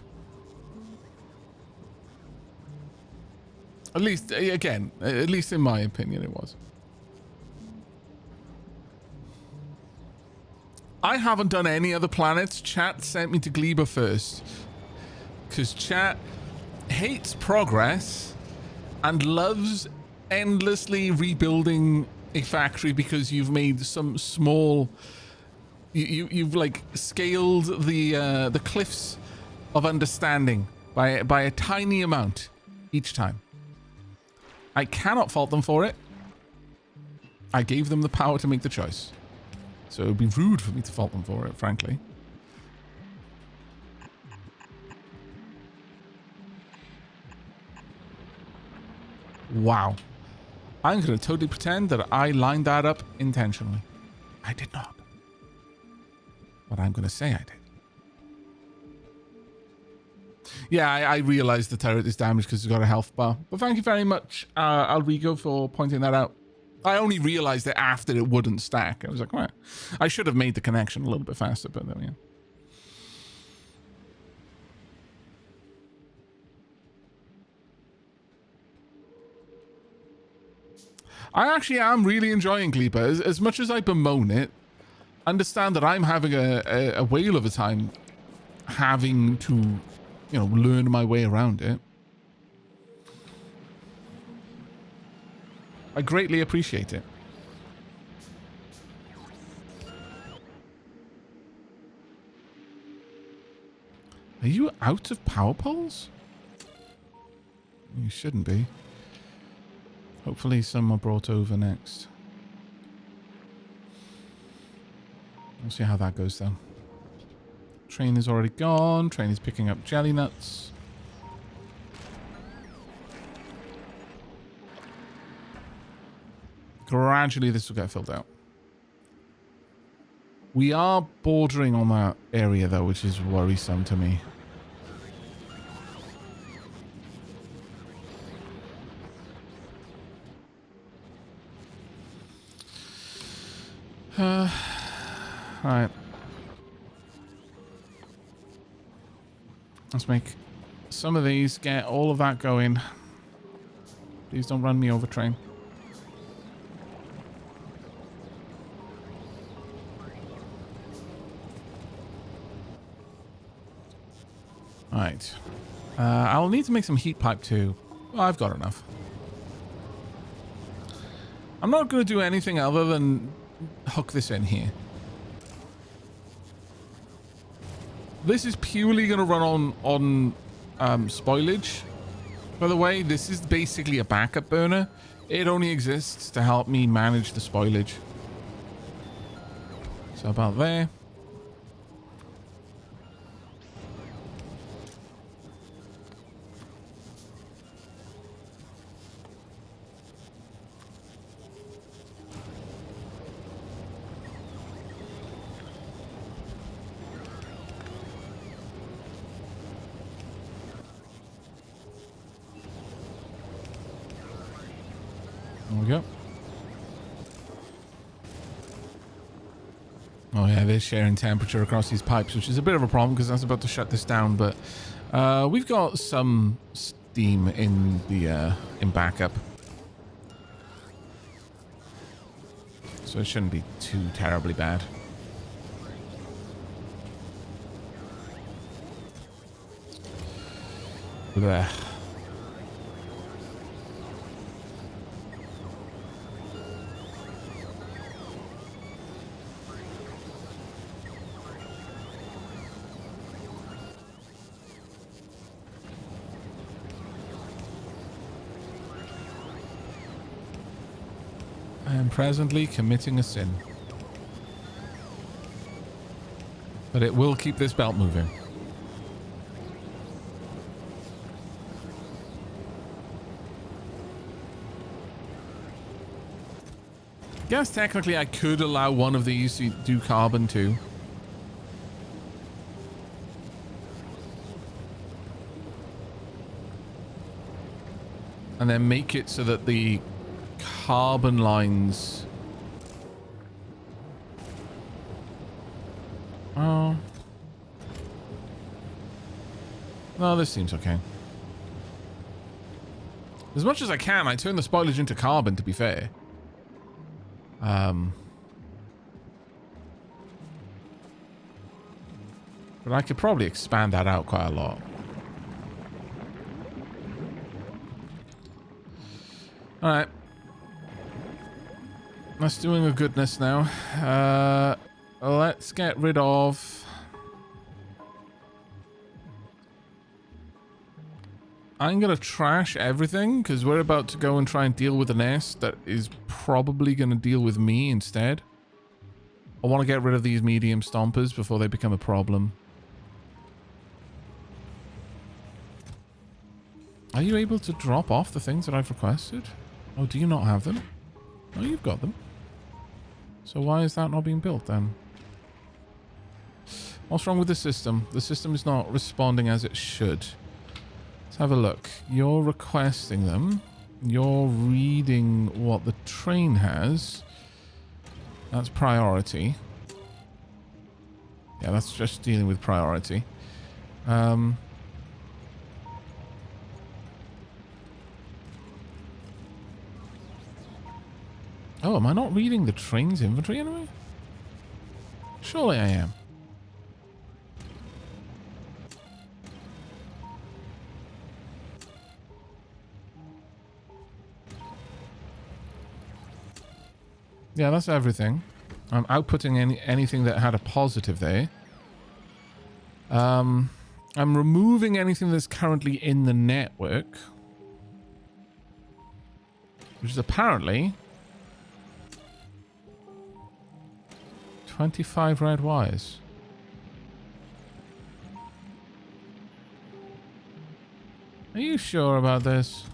At least, again, at least in my opinion, it was. I haven't done any other planets. Chat sent me to Gleba first. Because chat hates progress and loves endlessly rebuilding a factory because you've made some small... You've like scaled the cliffs of understanding by a tiny amount each time. I cannot fault them for it. I gave them the power to make the choice. So it would be rude for me to fault them for it, frankly. Wow. I'm going to totally pretend that I lined that up intentionally. I did not. But I'm going to say I did. Yeah, I realized the turret is damaged because it's got a health bar. But thank you very much, Alrigo, for pointing that out. I only realized it after it wouldn't stack. I was like, well, I should have made the connection a little bit faster, but there we go. I actually am really enjoying Gleba. As much as I bemoan it, understand that I'm having a whale of a time having to, you know, learn my way around it. I greatly appreciate it. Are you out of power poles? You shouldn't be. Hopefully some are brought over next. We'll see how that goes though. Train is already gone. Train is picking up jelly nuts. Gradually this will get filled out. We are bordering on that area, though, which is worrisome to me. Alright. Let's make some of these, get all of that going. Please don't run me over, train. Alright. I'll need to make some heat pipe too. Well, I've got enough. I'm not going to do anything other than hook this in here. This is purely going to run on spoilage. By the way, this is basically a backup burner. It only exists to help me manage the spoilage. So about there. There we go. Oh yeah, they're sharing temperature across these pipes, which is a bit of a problem because that's about to shut this down. But we've got some steam in the in backup, so it shouldn't be too terribly bad. Blech. I am presently committing a sin. But it will keep this belt moving. Guess technically I could allow one of these to do carbon too. And then make it so that the carbon lines... Oh. No, this seems okay. As much as I can, I turn the spoilage into carbon, to be fair. But I could probably expand that out quite a lot. Alright. That's doing a goodness now. Let's get rid of... I'm going to trash everything because we're about to go and try and deal with a nest that is probably going to deal with me instead. I want to get rid of these medium stompers before they become a problem. Are you able to drop off the things that I've requested? Oh, do you not have them? Oh, you've got them. So why is that not being built then? What's wrong with the system? The system is not responding as it should. Let's have a look. You're requesting them. You're reading what the train has. That's priority. Yeah, that's just dealing with priority. Oh, am I not reading the train's inventory anyway? Surely I am. Yeah, that's everything. I'm outputting anything that had a positive there. I'm removing anything that's currently in the network. Which is apparently... 25 red wires. Are you sure about this?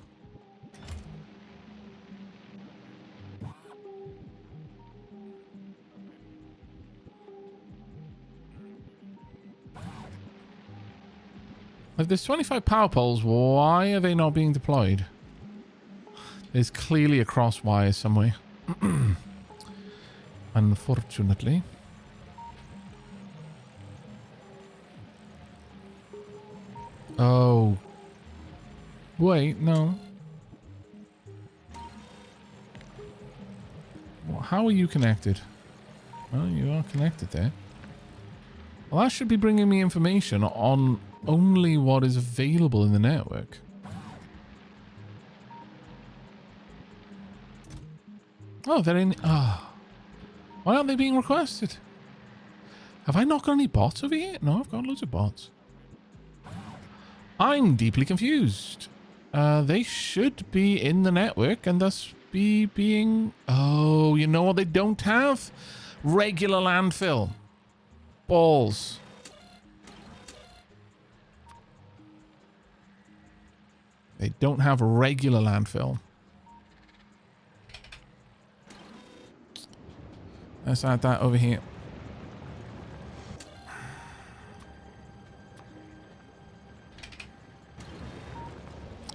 If there's 25 power poles, why are they not being deployed? There's clearly a cross wire somewhere. Unfortunately. Oh. Wait, no. Well, how are you connected? Well, you are connected there. Well, that should be bringing me information on only what is available in the network. Oh, they're in... Ah. Why aren't they being requested? Have I not got any bots over here? No, I've got loads of bots. I'm deeply confused. They should be in the network and thus be being... Oh, you know what they don't have? Regular landfill. Balls. They don't have regular landfill. Let's add that over here.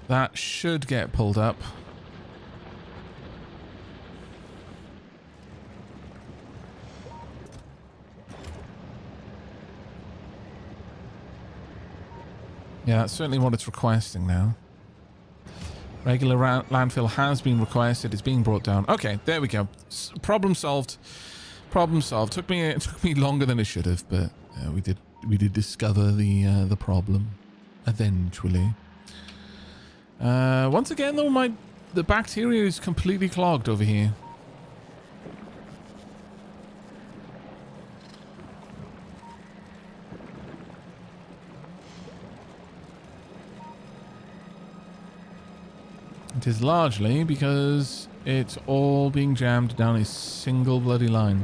That should get pulled up. Yeah, that's certainly what it's requesting now. Regular landfill has been requested. It's being brought down. Okay, there we go. Problem solved. Problem solved. It took me longer than it should have, but we did discover the problem eventually. Once again, though, the bacteria is completely clogged over here. It is largely because it's all being jammed down a single bloody line.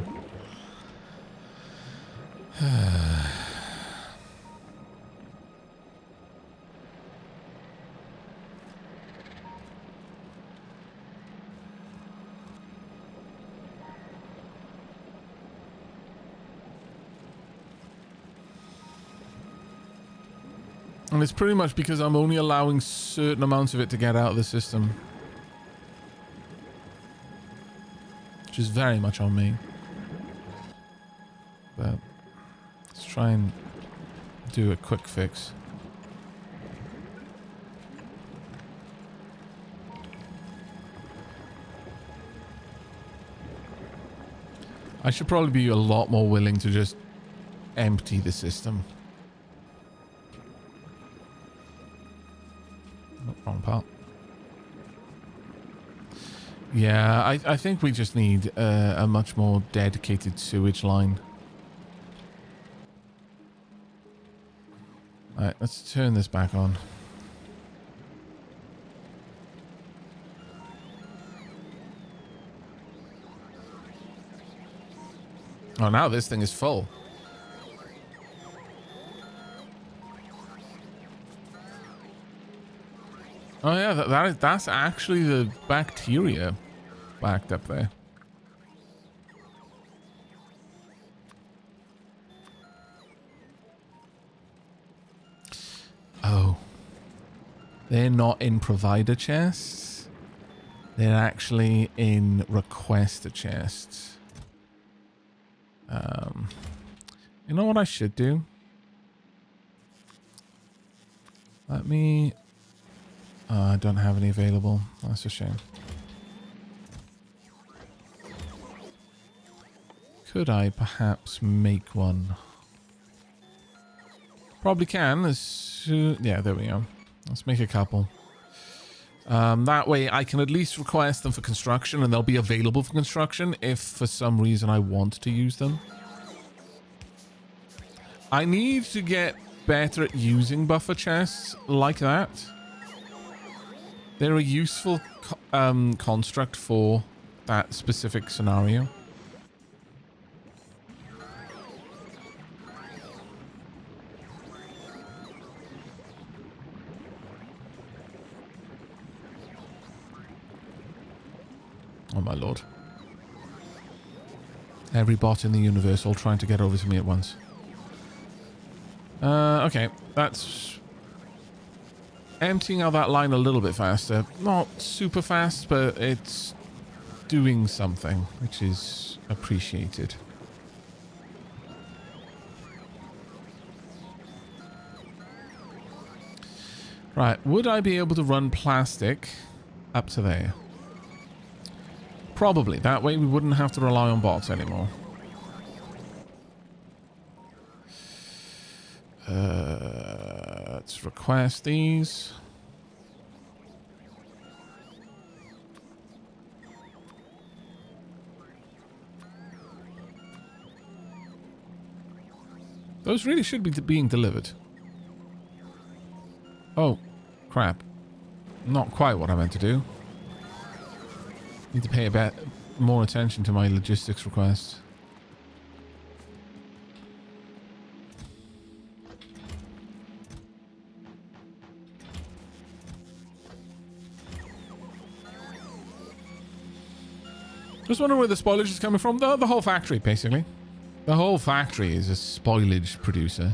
And it's pretty much because I'm only allowing certain amounts of it to get out of the system. Which is very much on me. But let's try and do a quick fix. I should probably be a lot more willing to just empty the system. Wrong part. Yeah, I think we just need a much more dedicated sewage line. Alright, let's turn this back on. Oh, now this thing is full. Oh yeah, that's actually the bacteria backed up there. Oh. They're not in provider chests. They're actually in requester chests. You know what I should do? Let me... I don't have any available. That's a shame. Could I perhaps make one? Probably can. Yeah, there we go. Let's make a couple. That way I can at least request them for construction and they'll be available for construction if for some reason I want to use them. I need to get better at using buffer chests like that. They're a useful construct for that specific scenario. Oh my lord. Every bot in the universe all trying to get over to me at once. Okay, that's emptying out that line a little bit faster. Not super fast, but it's doing something, which is appreciated. Right, would I be able to run plastic up to there? Probably. That way we wouldn't have to rely on bots anymore. Let's request these. Those really should be being delivered. Oh, crap. Not quite what I meant to do. Need to pay a bit more attention to my logistics requests. Just wondering where the spoilage is coming from. The whole factory, basically. The whole factory is a spoilage producer.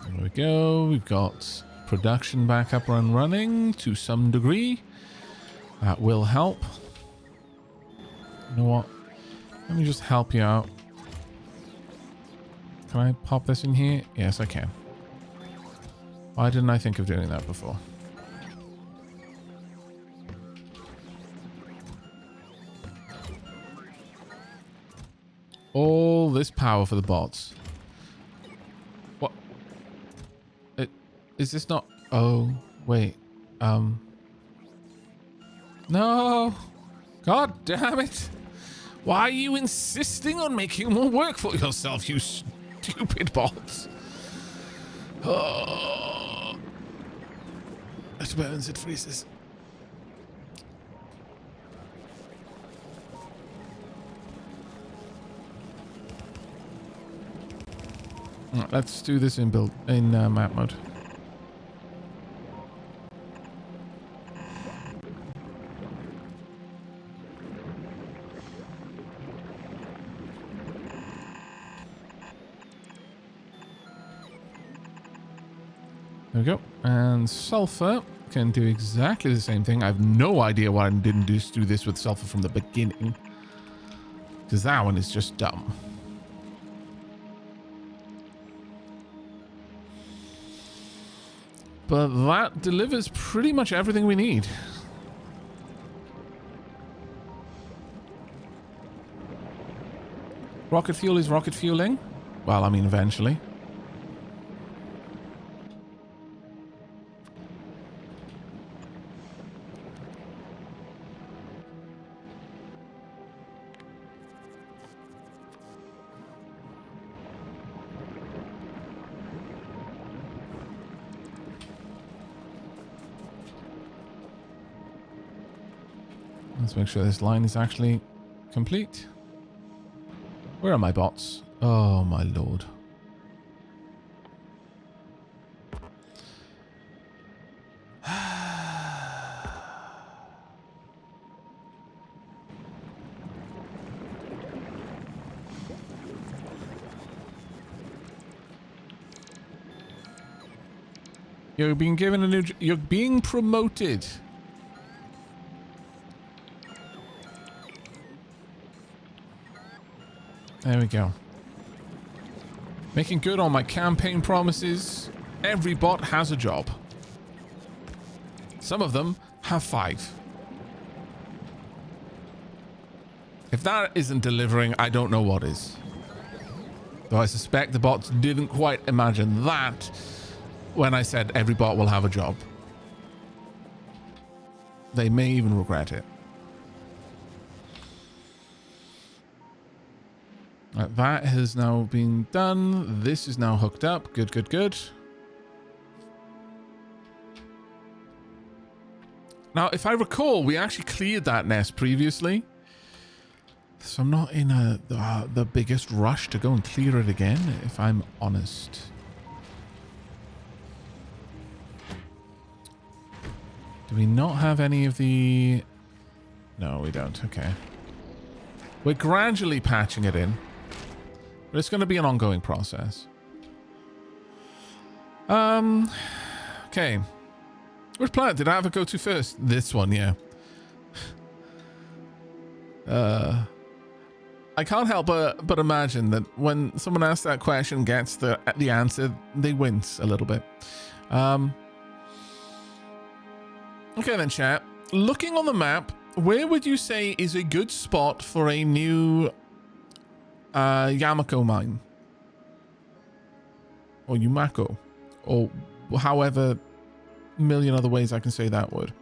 There we go. We've got production back up and running to some degree. That will help. You know what? Let me just help you out. Can I pop this in here? Yes, I can. Why didn't I think of doing that before? All this power for the bots. What? Is this not... Oh, wait. No! God damn it! Why are you insisting on making more work for yourself, you stupid bots? Oh. It burns, it freezes. Let's do this in map mode. There we go. And sulfur can do exactly the same thing. I have no idea why I didn't just do this with sulfur from the beginning. Because that one is just dumb. But that delivers pretty much everything we need. Rocket fuel is rocket fueling. Well, I mean, eventually. Let's make sure this line is actually complete. Where are my bots? Oh my lord. You're being given a new... You're being promoted. There we go. Making good on my campaign promises. Every bot has a job. Some of them have 5. If that isn't delivering, I don't know what is. Though I suspect the bots didn't quite imagine that when I said every bot will have a job. They may even regret it. That has now been done. This is now hooked up. Good, good, good. Now, if I recall, we actually cleared that nest previously. So I'm not in the biggest rush to go and clear it again, if I'm honest. Do we not have any of the... No, we don't. Okay. We're gradually patching it in. But it's going to be an ongoing process. Okay. Which planet did Aavak go to first? This one, yeah. I can't help but imagine that when someone asks that question, gets the answer, they wince a little bit. Okay then, chat. Looking on the map, where would you say is a good spot for a new Yamako mine? Or Yumako? Or however million other ways I can say that word.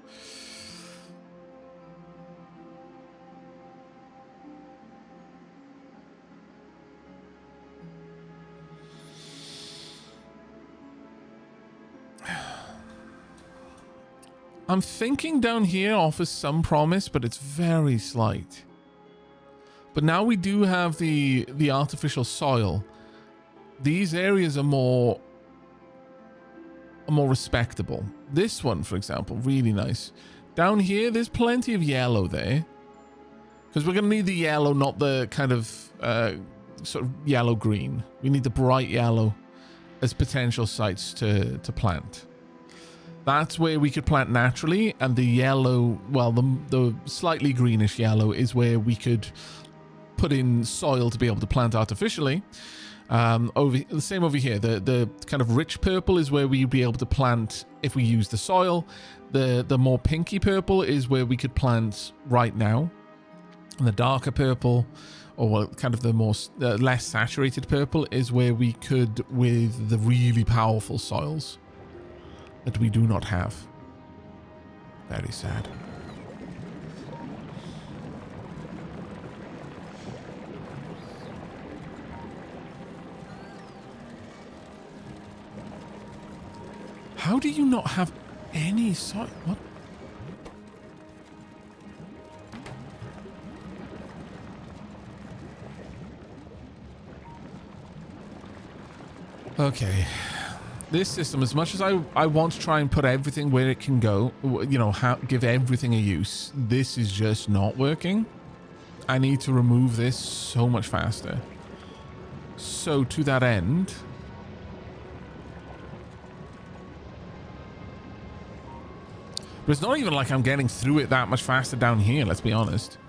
I'm thinking down here offers some promise, but it's very slight. But now we do have the artificial soil. These areas are more respectable. This one, for example, really nice. Down here, there's plenty of yellow there. Because we're going to need the yellow, not the kind of sort of yellow-green. We need the bright yellow as potential sites to plant. That's where we could plant naturally, and the yellow, well, the slightly greenish yellow is where we could put in soil to be able to plant artificially. The same over here. The kind of rich purple is where we'd be able to plant if we use the soil. The more pinky purple is where we could plant right now. And the darker purple, or kind of the more less saturated purple, is where we could with the really powerful soils that we do not have. Very sad. How do you not have any soil? What? Okay. This system, as much as I want to try and put everything where it can go, you know, give everything a use, this is just not working. I need to remove this so much faster. So to that end, but it's not even like I'm getting through it that much faster down here, let's be honest.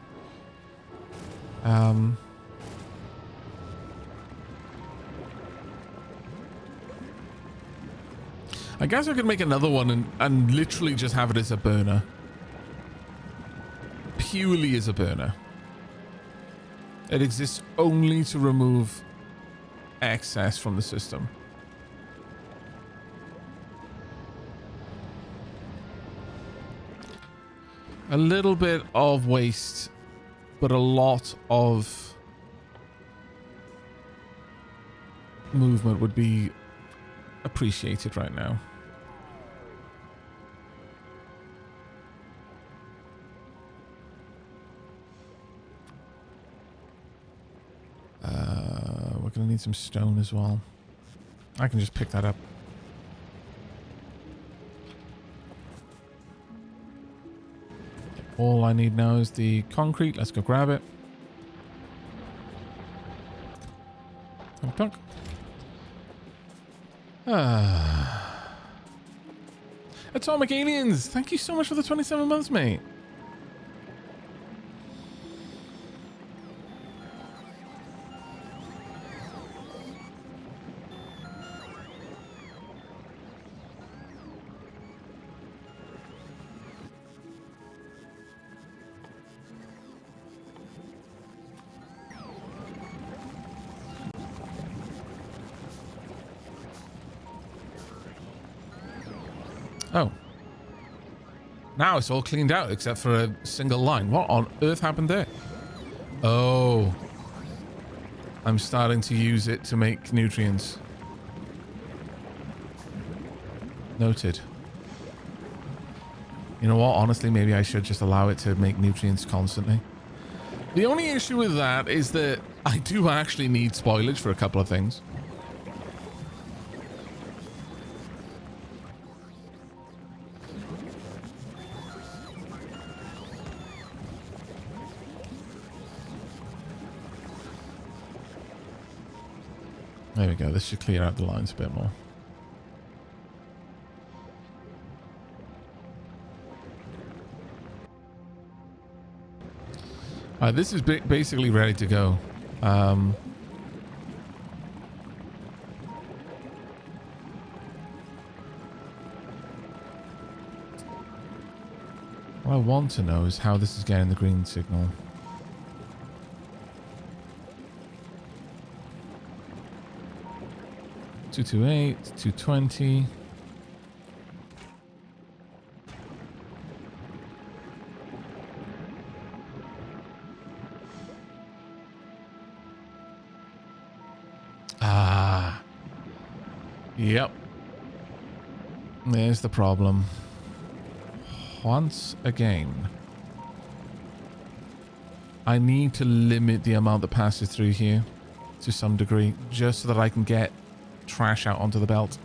I guess I could make another one and literally just have it as a burner. Purely as a burner. It exists only to remove excess from the system. A little bit of waste, but a lot of movement would be appreciated right now. We're gonna need some stone as well. I can just pick that up. All I need now is the concrete. Let's go grab it. Clunk. Atomic Aliens, thank you so much for the 27 months, mate. Oh. Now it's all cleaned out except for a single line. What on earth happened there? Oh. I'm starting to use it to make nutrients. Noted. You know what? Honestly, maybe I should just allow it to make nutrients constantly. The only issue with that is that I do actually need spoilage for a couple of things. There we go. This should clear out the lines a bit more. This is basically ready to go. What I want to know is how this is getting the green signal. $228, $220. Yep. There's the problem. Once again, I need to limit the amount that passes through here to some degree, just so that I can get trash out onto the belt.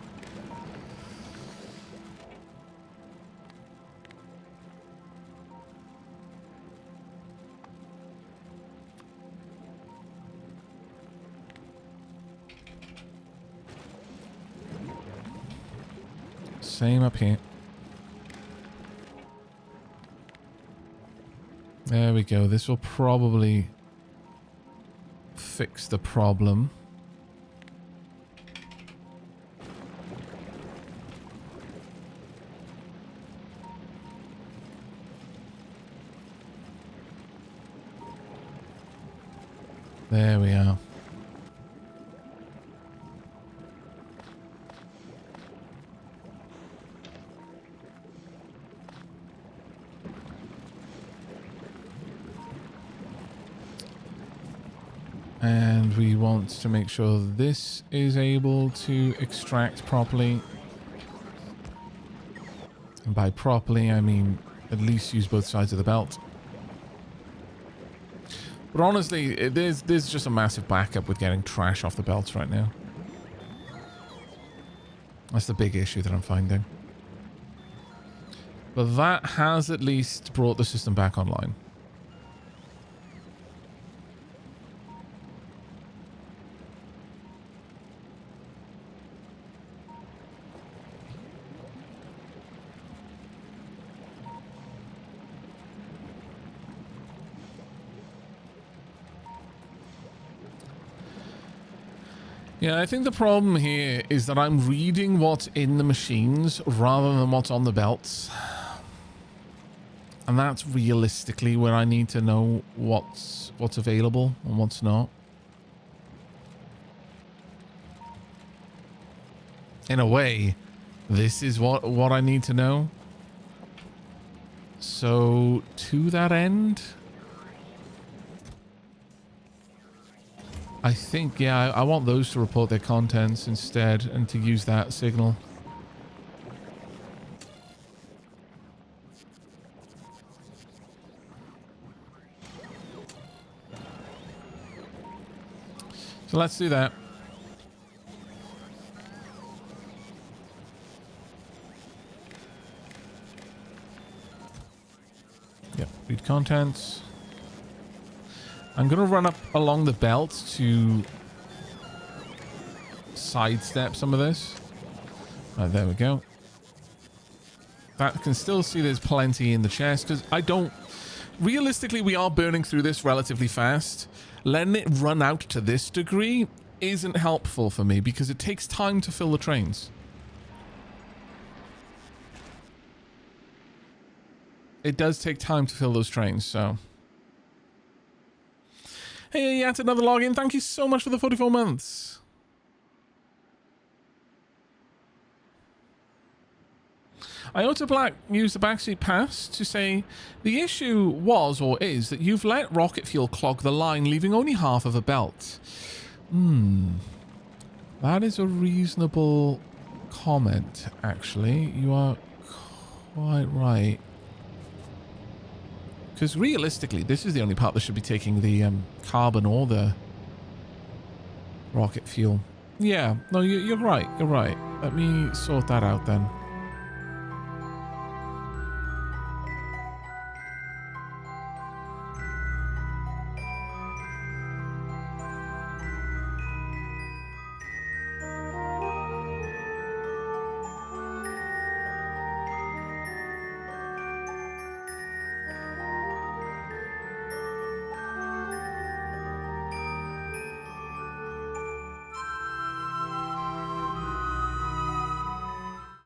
Same up here. There we go. This will probably fix the problem. There we are. And we want to make sure this is able to extract properly. And by properly, I mean at least use both sides of the belt. But honestly, there's just a massive backup with getting trash off the belts right now. That's the big issue that I'm finding. But that has at least brought the system back online. Yeah, I think the problem here is that I'm reading what's in the machines rather than what's on the belts. And that's realistically where I need to know what's available and what's not. In a way, this is what I need to know. So, to that end, I think, yeah, I want those to report their contents instead and to use that signal. So let's do that. Yep, read contents. I'm going to run up along the belt to sidestep some of this. Right, there we go. That can still see there's plenty in the chest because I don't... Realistically, we are burning through this relatively fast. Letting it run out to this degree isn't helpful for me because it takes time to fill the trains. It does take time to fill those trains, so... Hey, yeah, it's another login. Thank you so much for the 44 months. I also used the backseat pass to say the issue was or is that you've let rocket fuel clog the line, leaving only half of a belt. That is a reasonable comment, actually. You are quite right. Because realistically, this is the only part that should be taking the carbon or the rocket fuel. Yeah, no, you're right. You're right. Let me sort that out then.